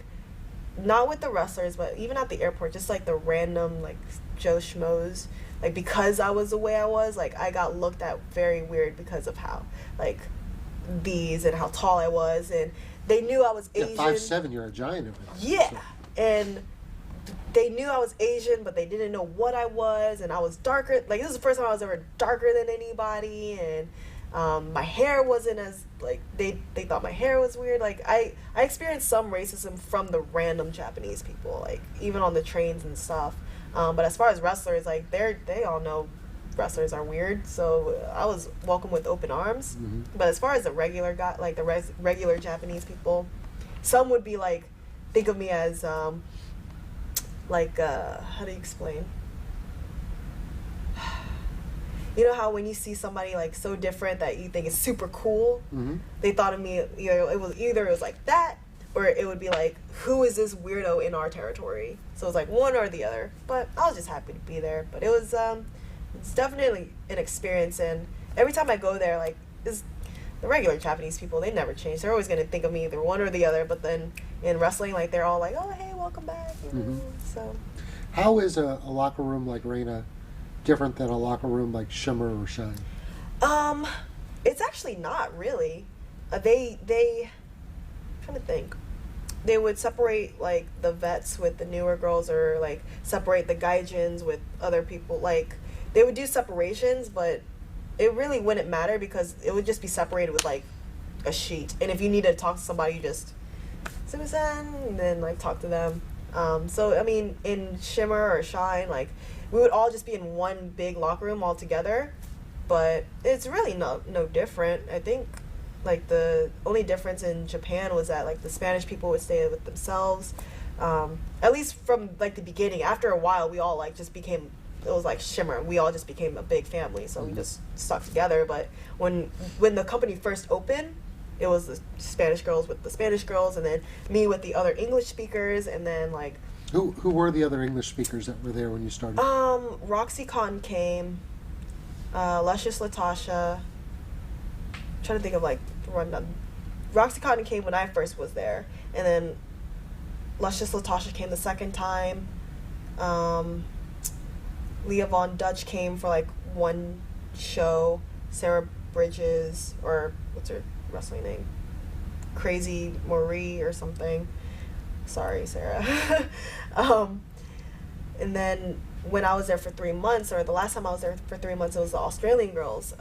not with the wrestlers, but even at the airport, just like the random like Joe Schmoes, like because I was the way I was, like I got looked at very weird because of how like these and how tall I was, and they knew I was Asian. 5'7", you're a giant of it. Yeah, so. and they knew I was Asian, but they didn't know what I was, and I was darker. Like this is the first time I was ever darker than anybody, and my hair wasn't as like they thought my hair was weird. Like I experienced some racism from the random Japanese people, like even on the trains and stuff. But as far as wrestlers, like they all know wrestlers are weird, so I was welcomed with open arms. Mm-hmm. But as far as the regular guy, like the regular Japanese people, some would be like think of me as like how do you explain? You know how when you see somebody like so different that you think is super cool, Mm-hmm. they thought of me, it was like that, or it would be like, who is this weirdo in our territory? So it was like one or the other. But I was just happy to be there. But it was it's definitely an experience, and every time I go there, like the regular Japanese people, they never change. They're always gonna think of me either one or the other. But then in wrestling, like they're all like, oh hey, welcome back. You know? So How is a locker room like Reina different than a locker room like Shimmer or Shine? It's actually not really. They I'm trying to think. They would separate like the vets with the newer girls, or like separate the gaijins with other people. Like they would do separations, but it really wouldn't matter because it would just be separated with like a sheet. And if you need to talk to somebody, you just Sumisan, and then like talk to them. So I mean, in Shimmer or Shine, like we would all just be in one big locker room all together, but it's really no different. I think like the only difference in Japan was that like the Spanish people would stay with themselves, at least from like the beginning. After a while, we all like just became, it was like Shimmer, we all just became a big family, so we just stuck together. But when the company first opened, it was the Spanish girls with the Spanish girls, and then me with the other English speakers, and then like Who were the other English speakers that were there when you started? Roxy Khan came, Luscious Latasha. I'm trying to think of like the rundown. Roxy Khan came when I first was there, and then Luscious Latasha came the second time. Leah Von Dutch came for like one show. Sarah Bridges, or what's her wrestling name? Crazy Marie or something. Sorry, Sarah. And then when I was there for 3 months, or the last time I was there for 3 months, it was the Australian girls.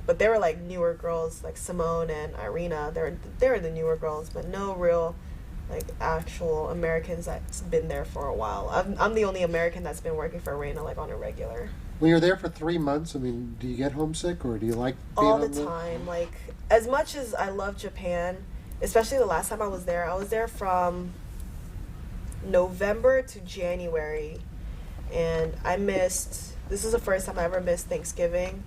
But they were like newer girls, like Simone and Irina. They were the newer girls, but no real like actual Americans that's been there for a while. I'm the only American that's been working for Reina like on a regular. When you're there for 3 months, I mean, do you get homesick, or do you like being All on the time. Like as much as I love Japan, especially the last time I was there from November to January, and this is the first time I ever missed Thanksgiving,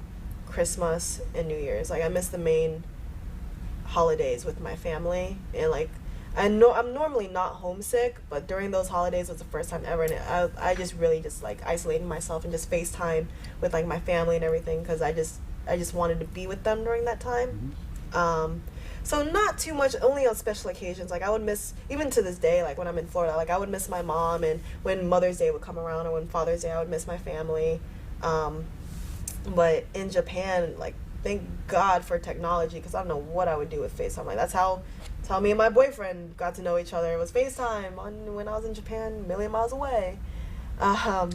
Christmas, and New Year's. Like I missed the main holidays with my family, and like I'm normally not homesick, but during those holidays was the first time ever, and I just really just like isolating myself and just FaceTime with like my family and everything, because I just wanted to be with them during that time. So not too much, only on special occasions. Like I would miss, even to this day, like when I'm in Florida, like I would miss my mom, and when Mother's Day would come around, or when Father's Day, I would miss my family. But in Japan, like thank God for technology, because I don't know what I would do with FaceTime. Like that's how me and my boyfriend got to know each other. It was FaceTime when I was in Japan, a million miles away.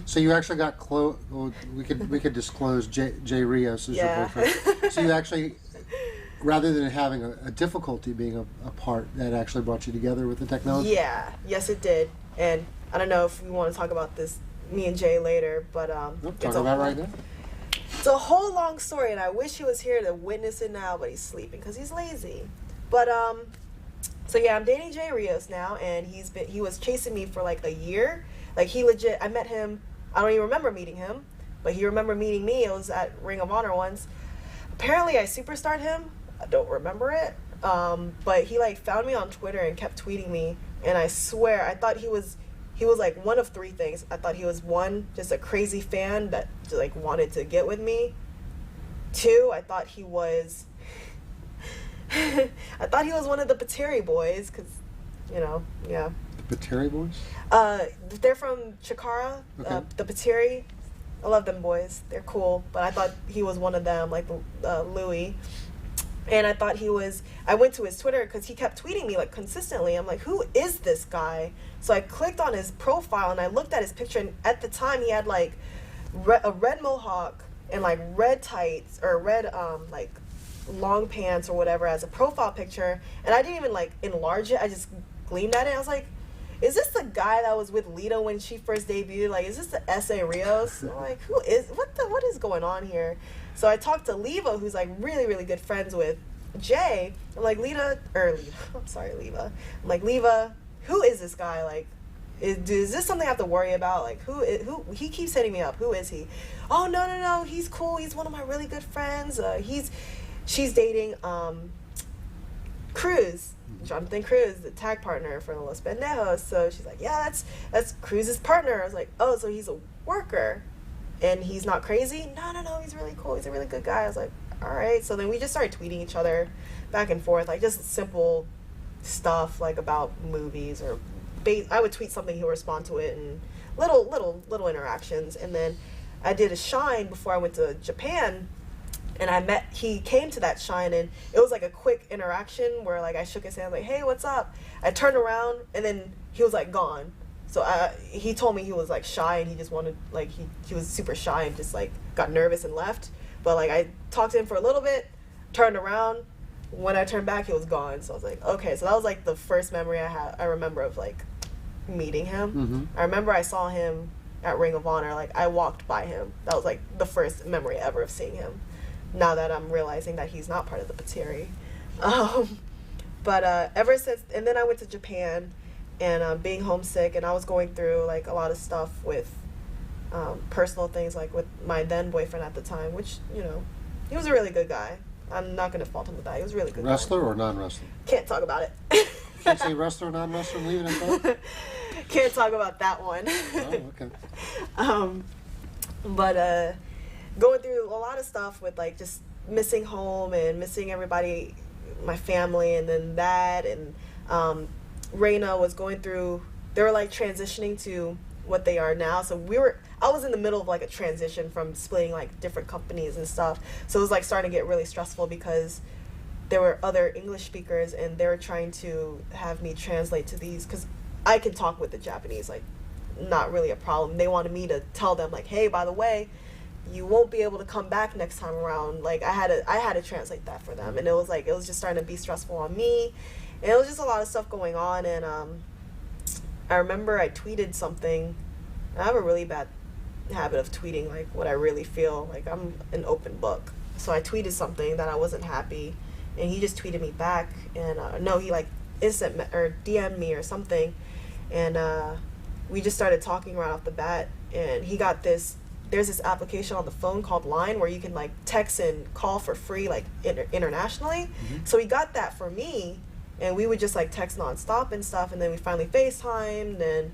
So you actually got close. Well, we could disclose Jay Rios as your boyfriend. So you actually, rather than having a difficulty being apart, that actually brought you together with the technology? Yeah, yes it did. And I don't know if we want to talk about this, me and Jay, later, but Nope, talk about it right now. It's a whole long story, and I wish he was here to witness it now, but he's sleeping because he's lazy. But so yeah, I'm dating Jay Rios now, and he was chasing me for like a year. Like he legit, I met him, I don't even remember meeting him, but he remembered meeting me. It was at Ring of Honor once. Apparently I superstarred him. I don't remember it. But he like found me on Twitter and kept tweeting me, And I swear, I thought he was like one of three things. I thought he was, one, just a crazy fan that like wanted to get with me. Two, I thought he was I thought he was one of the Pateri boys, because, you know, yeah. The Pateri boys? They're from Chikara, Okay. the Pateri. I love them boys. They're cool. But I thought he was one of them, like Louis. And I thought I went to his Twitter because he kept tweeting me like consistently. I'm like, who is this guy? So I clicked on his profile and I looked at his picture. And at the time he had like a red mohawk and like red tights or red like long pants or whatever as a profile picture. And I didn't even like enlarge it. I just gleamed at it. I was like, is this the guy that was with Lita when she first debuted? Like, is this the S.A. Rios? I'm like, what is going on here? So I talked to Leva, who's like really, really good friends with Jay. I'm like, Leva. I'm like, Leva, who is this guy? Like, is this something I have to worry about? Like, who, he keeps hitting me up. Who is he? Oh, no, he's cool. He's one of my really good friends. She's dating, Cruz. Jonathan Cruz, the tag partner for Los Pendejos. So she's like, yeah, that's Cruz's partner. I was like, oh, so he's a worker and he's not crazy? No, he's really cool. He's a really good guy. I was like, all right. So then we just started tweeting each other back and forth, like just simple stuff like about movies or I would tweet something, he'll respond to it, and little interactions. And then I did a Shine before I went to Japan. And he came to that Shine, and it was like a quick interaction where like I shook his hand like, hey, what's up? I turned around and then he was like gone. So he told me he was like shy and he just wanted, like, he was super shy and just like got nervous and left. But like I talked to him for a little bit, turned around. When I turned back, he was gone. So I was like, okay. So that was like the first memory I remember of like meeting him. Mm-hmm. I remember I saw him at Ring of Honor. Like I walked by him. That was like the first memory ever of seeing him. Now that I'm realizing that he's not part of the Pateri. But ever since, and then I went to Japan, and being homesick, and I was going through like a lot of stuff with personal things, like with my then boyfriend at the time, which, you know, he was a really good guy. I'm not going to fault him with that. He was a really good Wrestler guy. or non-wrestler? Can't talk about it. Can't say wrestler or non-wrestler and leave it at that? Can't talk about that one. Oh, okay. But going through a lot of stuff with like just missing home and missing everybody, my family, and then that, and Reina was going through, they were like transitioning to what they are now. So I was in the middle of like a transition from splitting like different companies and stuff. So it was like starting to get really stressful because there were other English speakers and they were trying to have me translate to these, because I can talk with the Japanese, like not really a problem. They wanted me to tell them like, hey, by the way, you won't be able to come back next time around. Like I had to translate that for them, and it was just starting to be stressful on me, and it was just a lot of stuff going on. And I remember I tweeted something. I have a really bad habit of tweeting like what I really feel. Like I'm an open book. So I tweeted something that I wasn't happy, and he just tweeted me back, and no, he like or DM'd me or something, and we just started talking right off the bat, and he got this. There's this application on the phone called Line where you can like text and call for free, like internationally. Mm-hmm. So he got that for me, and we would just like text nonstop and stuff. And then we finally FaceTimed, and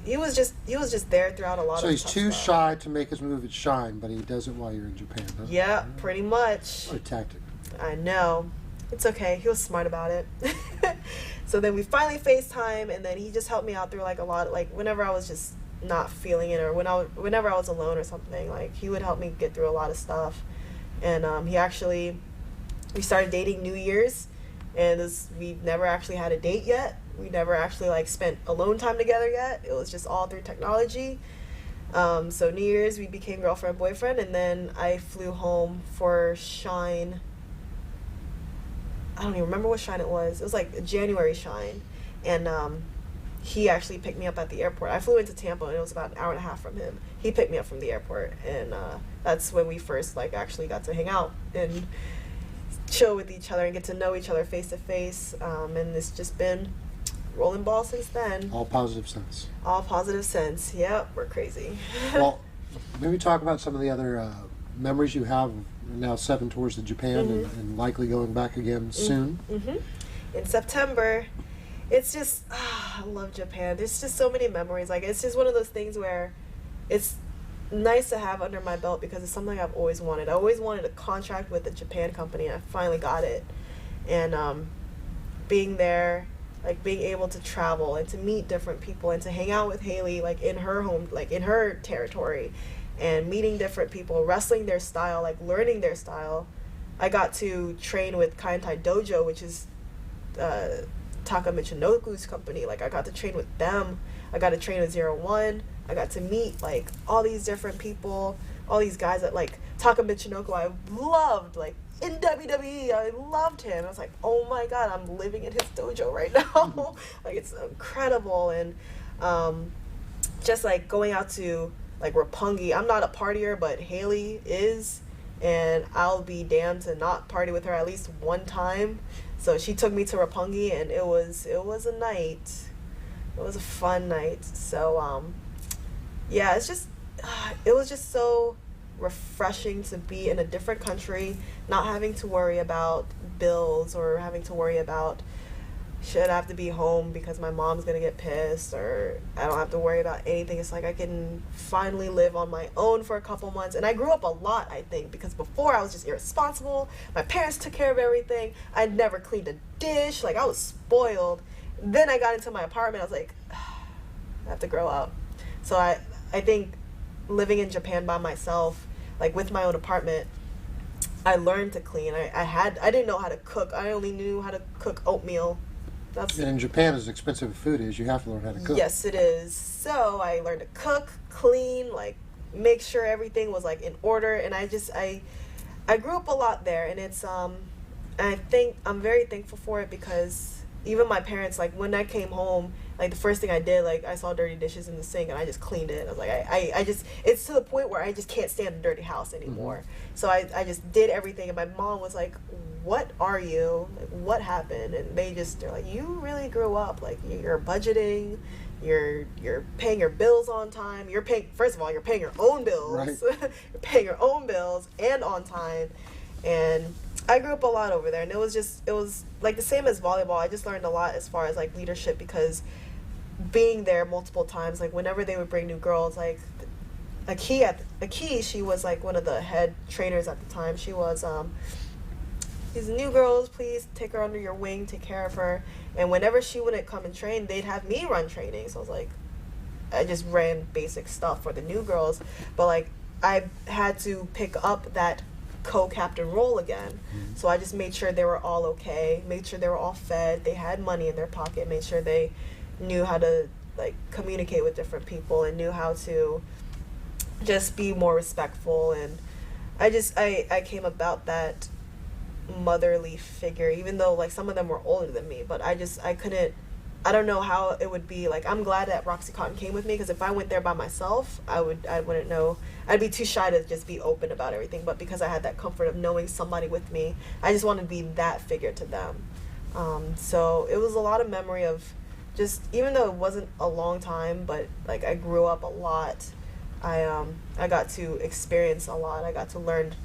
he was just there throughout a lot. So of he's too stuff. shy to make his move at Shine, but he does it while you're in Japan, huh? Yeah, pretty much. What a tactic. I know. It's okay. He was smart about it. So then we finally FaceTime, and then he just helped me out through like a lot, like whenever I was just not feeling it, or whenever I was alone or something, like he would help me get through a lot of stuff. And we started dating New Year's, and we never actually had a date yet. We never actually like spent alone time together yet. It was just all through technology. So New Year's we became girlfriend boyfriend, and then I flew home for Shine. I don't even remember what Shine it was. It was like a January Shine, and he actually picked me up at the airport. I flew into Tampa, and it was about an hour and a half from him. He picked me up from the airport, and that's when we first like actually got to hang out and chill with each other and get to know each other face to face. And it's just been rolling ball since then. All positive sense. All positive sense. Yep, we're crazy. Well, maybe talk about some of the other memories you have. Now 7 tours to Japan, mm-hmm. and likely going back again soon. Mm-hmm. In September. it's just I love Japan. There's just so many memories. Like it's just one of those things where it's nice to have under my belt because it's something I've always wanted. I always wanted a contract with a Japan company, and I finally got it. And being there, like being able to travel and to meet different people and to hang out with Haley, like in her home, like in her territory, and meeting different people, wrestling their style, like learning their style. I got to train with Kaientai Dojo, which is Taka Michinoku's company. Like I got to train with them. I got to train with 01. I got to meet like all these different people, all these guys that like Taka Michinoku I loved, like in WWE, I loved him. I was like, oh my god, I'm living in his dojo right now. Like it's incredible. And just like going out to like Roppongi, I'm not a partier, but Haley is, and I'll be damned to not party with her at least one time. So she took me to Roppongi, and it was a night. It was a fun night. So yeah, it's just it was just so refreshing to be in a different country, not having to worry about bills or having to worry about should I have to be home because my mom's gonna get pissed, or I don't have to worry about anything. It's like I can finally live on my own for a couple months. And I grew up a lot, I think, because before I was just irresponsible. My parents took care of everything. I'd never cleaned a dish. Like I was spoiled. Then I got into my apartment. I was like, I have to grow up. So I think living in Japan by myself, like with my own apartment, I learned to clean. I didn't know how to cook. I only knew how to cook oatmeal. And in Japan, as expensive as food is, you have to learn how to cook. Yes, it is. So I learned to cook, clean, like make sure everything was like in order. And I grew up a lot there, and it's I think I'm very thankful for it because even my parents, like when I came home, like the first thing I did, like I saw dirty dishes in the sink and I just cleaned it. I was like, I just, it's to the point where I just can't stand a dirty house anymore. Mm-hmm. So I just did everything, and my mom was like, what are you? Like, what happened? And they're like, you really grew up. Like you're budgeting, you're paying your bills on time. First of all, you're paying your own bills. Right. You're paying your own bills and on time. And I grew up a lot over there, and it was like the same as volleyball. I just learned a lot as far as like leadership, because being there multiple times, like whenever they would bring new girls, like Aki, she was like one of the head trainers at the time. She was these new girls, please take her under your wing, take care of her. And whenever she wouldn't come and train, they'd have me run training. So I was like, I just ran basic stuff for the new girls, but like I had to pick up that co-captain role again. Mm-hmm. So I just made sure they were all okay, made sure they were all fed, they had money in their pocket, made sure they knew how to like communicate with different people and knew how to just be more respectful. And I came about that motherly figure, even though like some of them were older than me, but I don't know how it would be. Like I'm glad that Roxy Cotton came with me, because if I went there by myself, I wouldn't know. I'd be too shy to just be open about everything. But because I had that comfort of knowing somebody with me, I just wanted to be that figure to them. So it was a lot of memory of just, even though it wasn't a long time, but like I grew up a lot. I got to experience a lot. I got to learn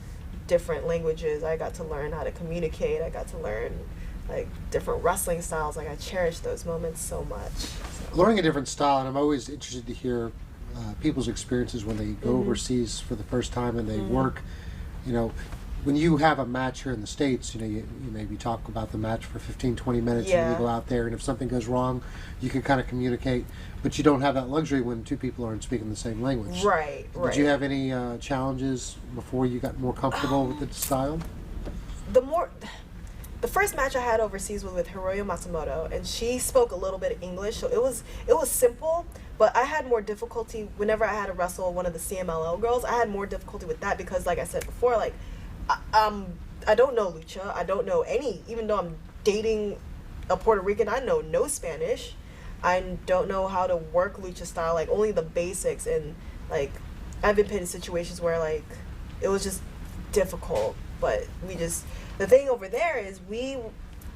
different languages. I got to learn how to communicate. I got to learn like different wrestling styles. Like I cherish those moments so much. So. Learning a different style, and I'm always interested to hear people's experiences when they go mm-hmm. overseas for the first time and they mm-hmm. work. You know, when you have a match here in the States, you maybe talk about the match for 15, 20 minutes, yeah. and you go out there, and if something goes wrong, you can kind of communicate. But you don't have that luxury when two people aren't speaking the same language. Right. Did you have any challenges before you got more comfortable with the style? The first match I had overseas was with Hiroyo Matsumoto, and she spoke a little bit of English, so it was simple, but I had more difficulty whenever I had to wrestle one of the CMLL girls. I had more difficulty with that because, like I said before, like I don't know lucha. I don't know any, even though I'm dating a Puerto Rican, I know no Spanish. I don't know how to work lucha style, like only the basics. And like I've been put in situations where like it was just difficult, but the thing over there is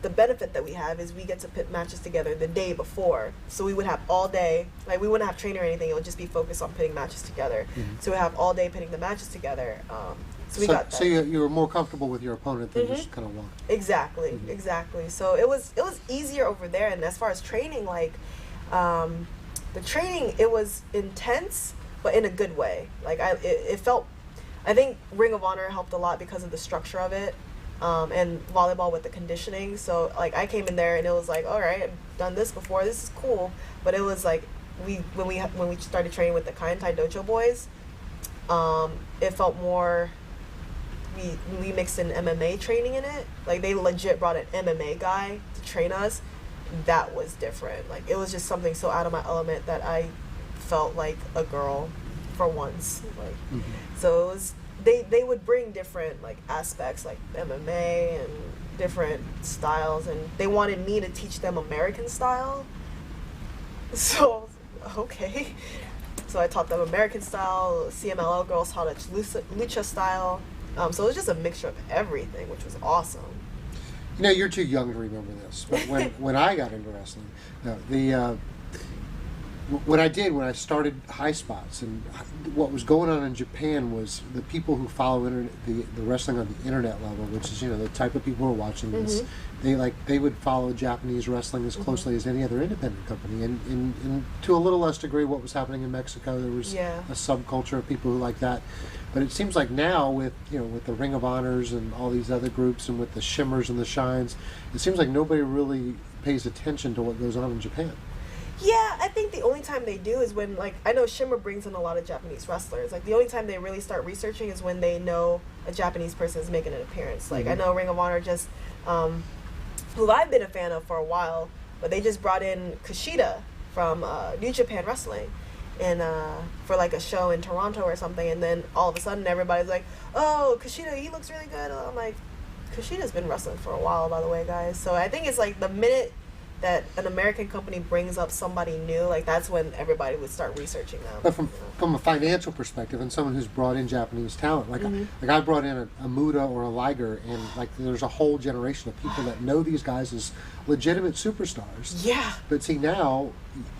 the benefit that we have is we get to put matches together the day before. So we would have all day, like we wouldn't have training or anything, it would just be focused on putting matches together. Mm-hmm. So we have all day putting the matches together. So we got that. So you were more comfortable with your opponent than Mhm. just kind of walk. Exactly, exactly. So it was easier over there. And as far as training, like the training, it was intense, but in a good way. Like it felt. I think Ring of Honor helped a lot because of the structure of it, and volleyball with the conditioning. So like I came in there and it was like, all right, I've done this before. This is cool. But it was like when we started training with the Kaientai Dojo boys, it felt more. We mixed in MMA training in it. Like they legit brought an MMA guy to train us. That was different. Like it was just something so out of my element that I felt like a girl for once. Like so it was they would bring different like aspects like MMA and different styles, and they wanted me to teach them American style. So okay. So I taught them American style, CMLL girls taught us lucha style. So it was just a mixture of everything, which was awesome. You know, you're too young to remember this, but when I got into wrestling, when I started Highspots, and what was going on in Japan was the people who follow the wrestling on the internet level, which is, you know, the type of people who are watching this, they would follow Japanese wrestling as closely as any other independent company, and to a little less degree what was happening in Mexico. There was a subculture of people who like that. But it seems like now with the Ring of Honors and all these other groups, and with the Shimmers and the Shines, it seems like nobody really pays attention to what goes on in Japan. Yeah, I think the only time they do is when, like, I know Shimmer brings in a lot of Japanese wrestlers. Like, the only time they really start researching is when they know a Japanese person is making an appearance. Like, I know Ring of Honor just, who I've been a fan of for a while, but they just brought in Kushida from New Japan Wrestling, and for like a show in Toronto or something, and then all of a sudden everybody's like, oh, Kushida, he looks really good. And I'm like, Kushida's been wrestling for a while, by the way, guys. So I think it's like the minute that an American company brings up somebody new, like that's when everybody would start researching them. But from a financial perspective, and someone who's brought in Japanese talent, like I brought in a Muda or a Liger, and like there's a whole generation of people that know these guys as legitimate superstars. Yeah. But see now,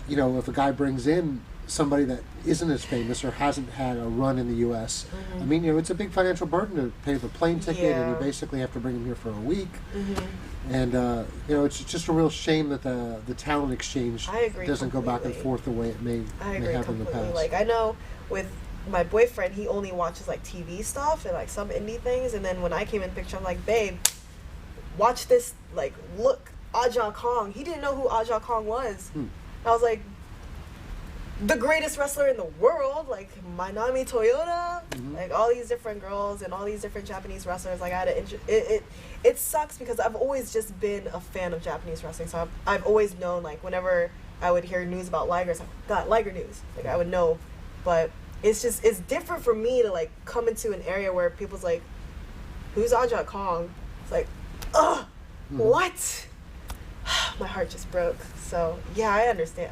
you know, if a guy brings in somebody that isn't as famous or hasn't had a run in the U.S., I mean, you know, it's a big financial burden to pay the plane ticket, and you basically have to bring him here for a week. And you know, it's just a real shame that the talent exchange doesn't go back and forth the way it may have in the past. Like I know with my boyfriend, he only watches like TV stuff and like some indie things, and then when I came in the picture, I'm like, babe, watch this. Like, look, Aja Kong. He didn't know who Aja Kong was. I was like, the greatest wrestler in the world, like Manami Toyota, like all these different girls and all these different Japanese wrestlers. Like I had it sucks because I've always just been a fan of Japanese wrestling, so I've always known, like whenever I would hear news about Liger, it's like, God, Liger news, like I would know. But it's different for me to like come into an area where people's like, who's Aja Kong? It's like, what? My heart just broke. So yeah, I understand.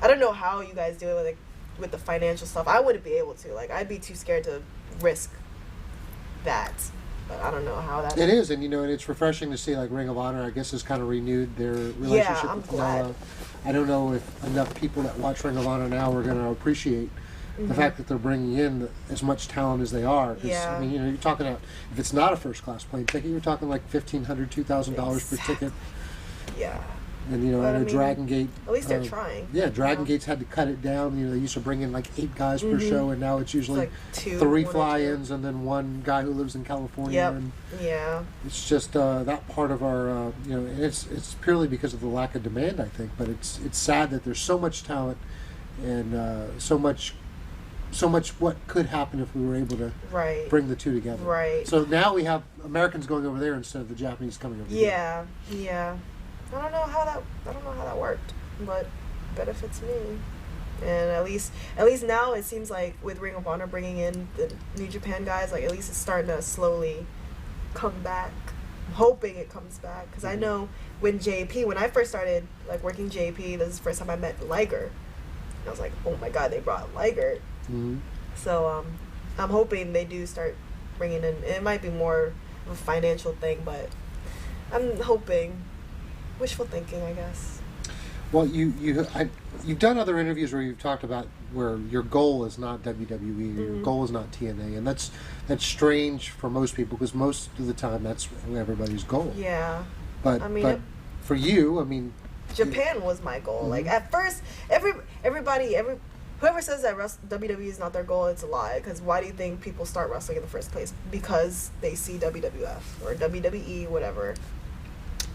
I don't know how you guys do it with the financial stuff. I wouldn't be able to. Like, I'd be too scared to risk that. But I don't know how that. It is, and you know, and it's refreshing to see like Ring of Honor, I guess, has kind of renewed their relationship I'm with glad. Noah. I don't know if enough people that watch Ring of Honor now are going to appreciate the fact that they're bringing in as much talent as they are. I mean, you know, you're talking about, if it's not a first class plane ticket, you're talking like $1,500, $2,000 per ticket. Yeah. And you know, But, and I mean, Dragon Gate. At least they're trying. Yeah, Dragon Gate's had to cut it down. You know, they used to bring in like 8 guys per show, and now it's usually like 2, 3 1 or 2. fly-ins and then 1 guy who lives in California. Yep. And Yeah. it's just that part of our, you know, and it's purely because of the lack of demand, I think. But it's sad that there's so much talent and so much what could happen if we were able to bring the two together. Right. So now we have Americans going over there instead of the Japanese coming over here. Yeah. I don't know how that worked, but benefits me. And at least now it seems like with Ring of Honor bringing in the New Japan guys, like at least it's starting to slowly come back. I'm hoping it comes back, because I know when I first started like working JP, this is the first time I met Liger. I was like, oh my God, they brought Liger. So I'm hoping they do start bringing in. It might be more of a financial thing, but I'm hoping. Wishful thinking, I guess. Well, you've done other interviews where you've talked about where your goal is not WWE, or your goal is not TNA, and that's strange for most people because most of the time that's everybody's goal. Yeah. But I mean, but for you, I mean, Japan was my goal. Like at first, everybody, whoever says that WWE is not their goal, it's a lie. Because why do you think people start wrestling in the first place? Because they see WWF or WWE, whatever.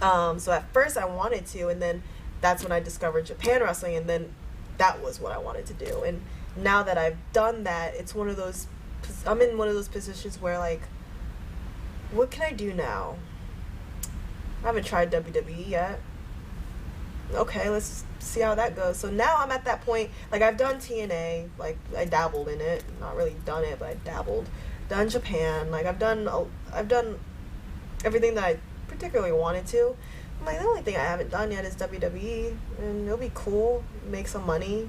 So at first I wanted to, and then that's when I discovered Japan wrestling, and then that was what I wanted to do. And now that I've done that, it's one of those. I'm in one of those positions where like, what can I do now? I haven't tried WWE yet. Okay, let's see how that goes. So now I'm at that point, like I've done TNA, like I dabbled in it, not really done it, but I dabbled. Done Japan, like I've done everything that I particularly wanted to. I'm like, the only thing I haven't done yet is WWE, and it'll be cool, make some money,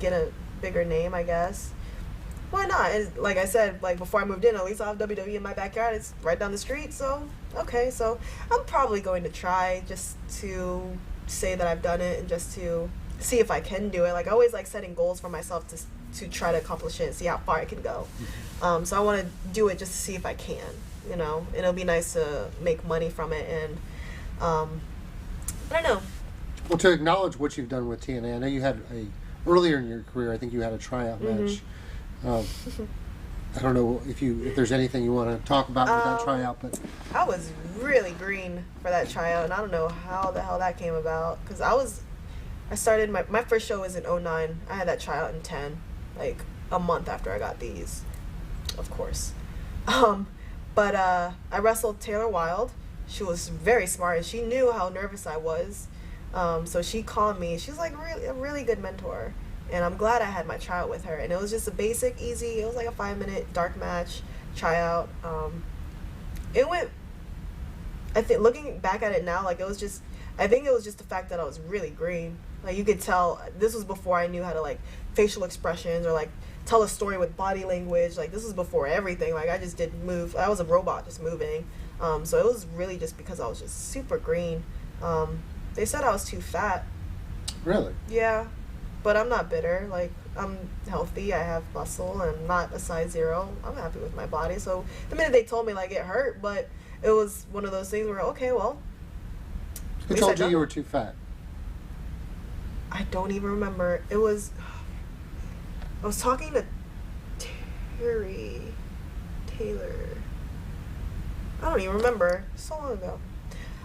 get a bigger name, I guess. Why not? And like I said, like before I moved in, at least I'll have WWE in my backyard. It's right down the street, so okay. So I'm probably going to try just to say that I've done it and just to see if I can do it. Like I always like setting goals for myself to try to accomplish it and see how far I can go. So I want to do it just to see if I can, you know. And it'll be nice to make money from it. And I don't know. Well, to acknowledge what you've done with TNA, I know you had earlier in your career, I think you had a tryout match. I don't know if there's anything you want to talk about with that tryout, but I was really green for that tryout, and I don't know how the hell that came about. Because I started my first show was in 2009. I had that tryout in 2010, like a month after I got these, of course. But I wrestled Taylor Wilde. She was very smart, and she knew how nervous I was. So she called me. She's like a really good mentor. And I'm glad I had my tryout with her. And it was just a basic, easy, it was like a 5-minute dark match tryout. It went, I think, looking back at it now, like I think it was just the fact that I was really green. Like you could tell, this was before I knew how to like facial expressions or like tell a story with body language. Like this was before everything. Like I just didn't move. I was a robot just moving. So it was really just because I was just super green. They said I was too fat. Really? Yeah. But I'm not bitter. Like, I'm healthy. I have muscle. I'm not a size 0. I'm happy with my body. So the minute they told me, like, it hurt, but it was one of those things where, okay, well. Who told you were too fat? I don't even remember. I was talking to Taylor. I don't even remember. So long ago.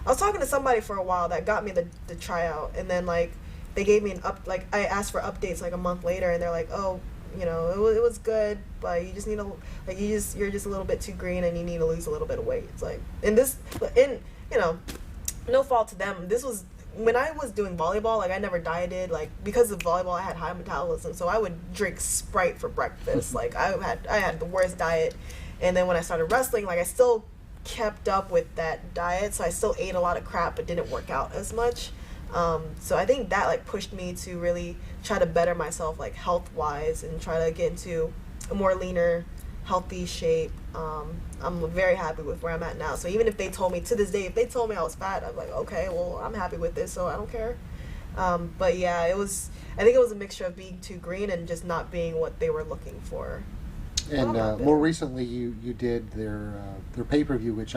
I was talking to somebody for a while that got me the tryout, and then, like, they gave me I asked for updates like a month later, and they're like, oh, you know, it was good, but you just need you're just a little bit too green, and you need to lose a little bit of weight. It's like, you know, no fault to them. This was when I was doing volleyball. Like I never dieted. Like because of volleyball, I had high metabolism, so I would drink Sprite for breakfast. Like I had the worst diet, and then when I started wrestling, like I still kept up with that diet, so I still ate a lot of crap, but didn't work out as much. So I think that like pushed me to really try to better myself like health wise and try to get into a more leaner, healthy shape. I'm very happy with where I'm at now. So even if they told me to this day, if they told me I was fat, I'm like, okay, well I'm happy with this, so I don't care. But yeah, I think it was a mixture of being too green and just not being what they were looking for. And more recently, you did their pay-per-view, which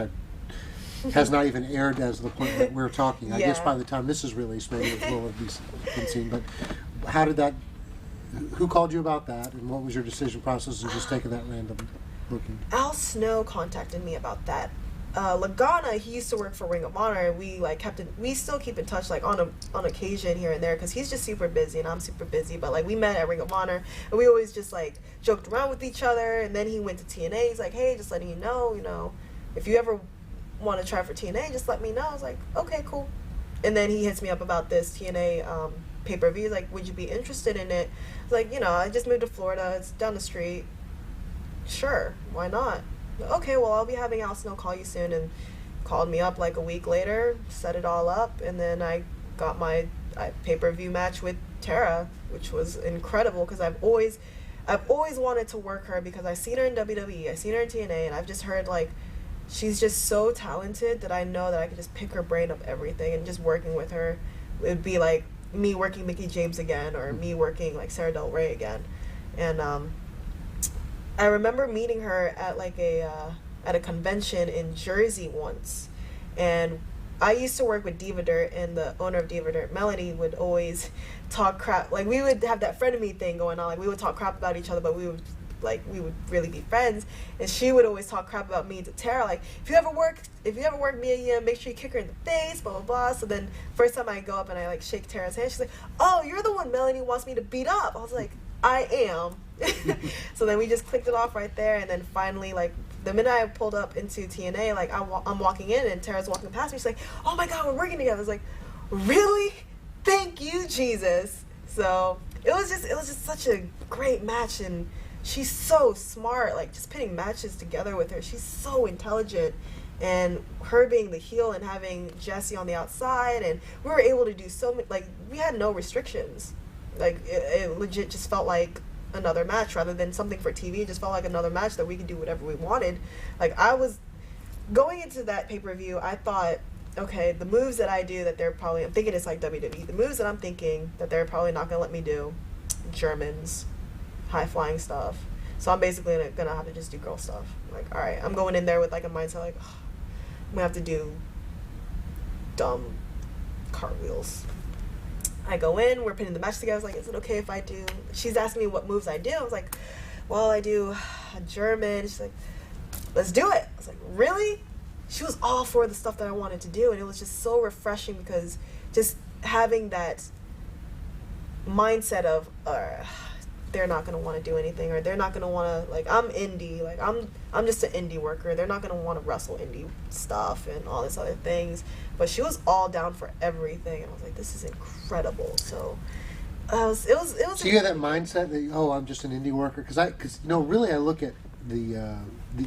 has not even aired as the point that we're talking. I guess by the time this is released, maybe it will have been seen. But how did that? Who called you about that, and what was your decision process in just taking that random booking? Al Snow contacted me about that. Lagana, he used to work for Ring of Honor, and we still keep in touch like on occasion here and there because he's just super busy and I'm super busy. But like we met at Ring of Honor and we always just like joked around with each other. And then he went to TNA. He's like, hey, just letting you know, if you ever want to try for TNA, just let me know. I was like, okay, cool. And then he hits me up about this TNA pay-per-view. He's like, would you be interested in it? I was like, I just moved to Florida. It's down the street. Sure, why not? Okay, well, I'll be having Al Snow call you soon. And called me up like a week later, set it all up, and then I got my pay-per-view match with Tara, which was incredible because I've always wanted to work her because I've seen her in WWE, I've seen her in TNA, and I've just heard like she's just so talented that I know that I could just pick her brain of everything, and just working with her, it would be like me working Mickey James again, or me working like Sarah Del Rey again. And I remember meeting her at like at a convention in Jersey once, and I used to work with Diva Dirt, and the owner of Diva Dirt, Melody, would always talk crap. Like, we would have that frenemy thing going on. Like, we would talk crap about each other, but we would really be friends. And she would always talk crap about me to Tara. Like, if you ever work Mia Yim, make sure you kick her in the face, blah, blah, blah. So then, first time I go up and I, like, shake Tara's hand, she's like, oh, you're the one Melody wants me to beat up. I was like, I am. So then we just clicked it off right there, and then finally, like, the minute I pulled up into TNA, like, I'm walking in, and Tara's walking past me. She's like, oh my God, we're working together. I was like, really? Thank you, Jesus. So it was just such a great match, and she's so smart. Like, just putting matches together with her, she's so intelligent. And her being the heel and having Jesse on the outside, and we were able to do so many, like, we had no restrictions. Like, it legit just felt like another match rather than something for TV. It just felt like another match that we could do whatever we wanted. Like, I was going into that pay-per-view, I thought, okay, the moves that I do that I'm thinking it's like WWE. The moves that I'm thinking that they're probably not going to let me do, Germans, high-flying stuff. So I'm basically going to have to just do girl stuff. Like, all right, I'm going in there with like a mindset like, oh, I'm going to have to do dumb cartwheels. I go in, we're putting the match together. I was like, is it okay if I do? She's asking me what moves I do. I was like, well, I do a German. She's like, let's do it. I was like, really? She was all for the stuff that I wanted to do, and it was just so refreshing because just having that mindset of, they're not going to want to do anything, or they're not going to want to, like, I'm indie, like, I'm just an indie worker. They're not going to want to wrestle indie stuff and all this other things. But she was all down for everything, and I was like, this is incredible. So it was. So you have that mindset that, oh, I'm just an indie worker, because really I look at the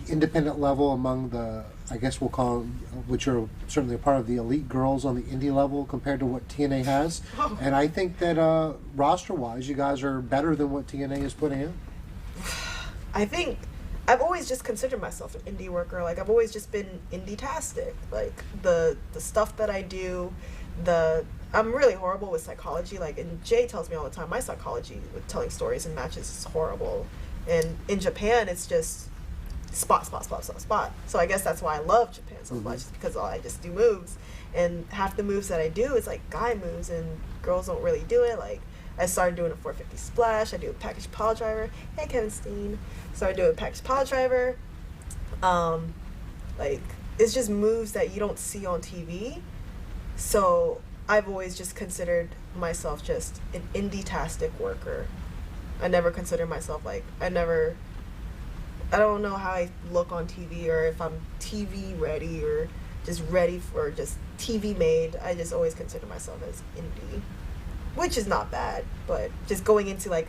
independent level among the, I guess we'll call them, which are certainly a part of the elite girls on the indie level compared to what TNA has. Oh. And I think that roster-wise, you guys are better than what TNA is putting in. I think I've always just considered myself an indie worker. Like, I've always just been indie-tastic. Like, the stuff that I do, I'm really horrible with psychology. Like, and Jay tells me all the time, my psychology with telling stories and matches is horrible. And in Japan, it's just spot. So I guess that's why I love Japan so much, because I just do moves. And half the moves that I do is like guy moves, and girls don't really do it. Like, I started doing a 450 splash. I do a package pile driver. Hey, Kevin Steen. Started doing a package pile driver. Like, it's just moves that you don't see on TV. So I've always just considered myself just an indie-tastic worker. I never consider myself like, I don't know how I look on TV, or if I'm TV ready, or just ready for just TV made. I just always consider myself as indie, which is not bad, but just going into like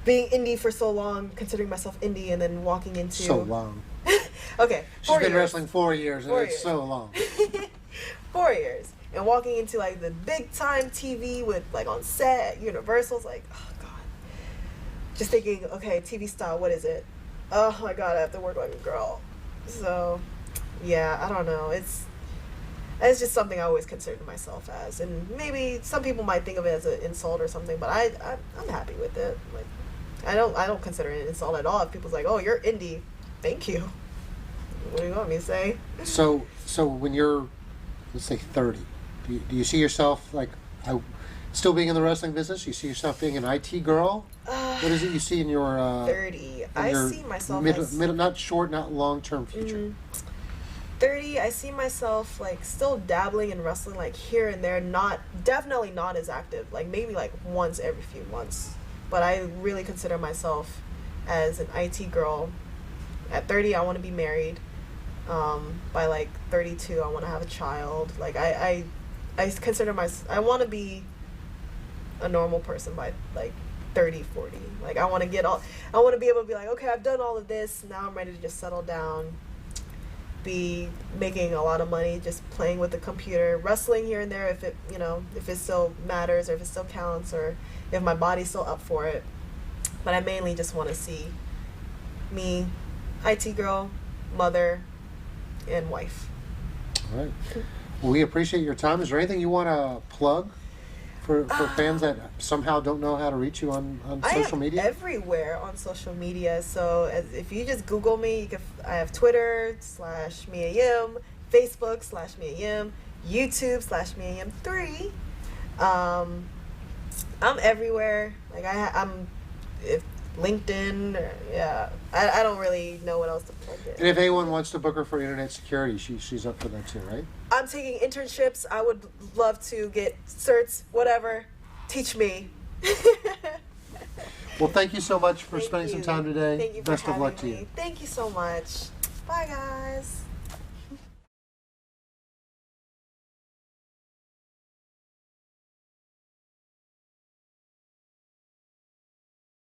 being indie for so long, considering myself indie, and then walking into So long. Okay, She's been wrestling 4 years, and it's so long. 4 years, and walking into like the big time TV with like on set, Universal's like, oh god, just thinking, okay, TV style, what is it? Oh my god, I have to work like a girl. So yeah, I don't know. It's just something I always considered myself as, and maybe some people might think of it as an insult or something, but I'm happy with it. Like, I don't consider it an insult at all. If people's like, oh, you're indie, thank you. What do you want me to say? So when you're, let's say, 30, do you see yourself like still being in the wrestling business? You see yourself being an IT girl? What is it you see in your 30? I see myself as middle, not short, not long-term future. 30, I see myself like still dabbling in wrestling, like here and there. Definitely not as active. Like maybe like once every few months. But I really consider myself as an IT girl. At 30, I want to be married. By like 32, I want to have a child. Like I consider I want to be a normal person by like 30, 40. Like I want to be able to be like, okay, I've done all of this. Now I'm ready to just settle down. Be making a lot of money just playing with the computer, wrestling here and there if it still matters, or if it still counts, or if my body's still up for it. But I mainly just want to see me, IT girl, mother, and wife. All right. Well, we appreciate your time. Is there anything you want to plug? for fans that somehow don't know how to reach you on social media? I am everywhere on social media. So if you just Google me, I have Twitter /Mia Yim, Facebook /Mia Yim, YouTube /Mia Yim 3. I'm everywhere. Like I'm if LinkedIn. Yeah, I don't really know what else to plug in. And if anyone wants to book her for internet security, she's up for that too, right? I'm taking internships. I would love to get certs, whatever. Teach me. Well, thank you so much for Thank spending you. some time today. Thank you for Best of luck having to you. me. Thank you so much. Bye, guys.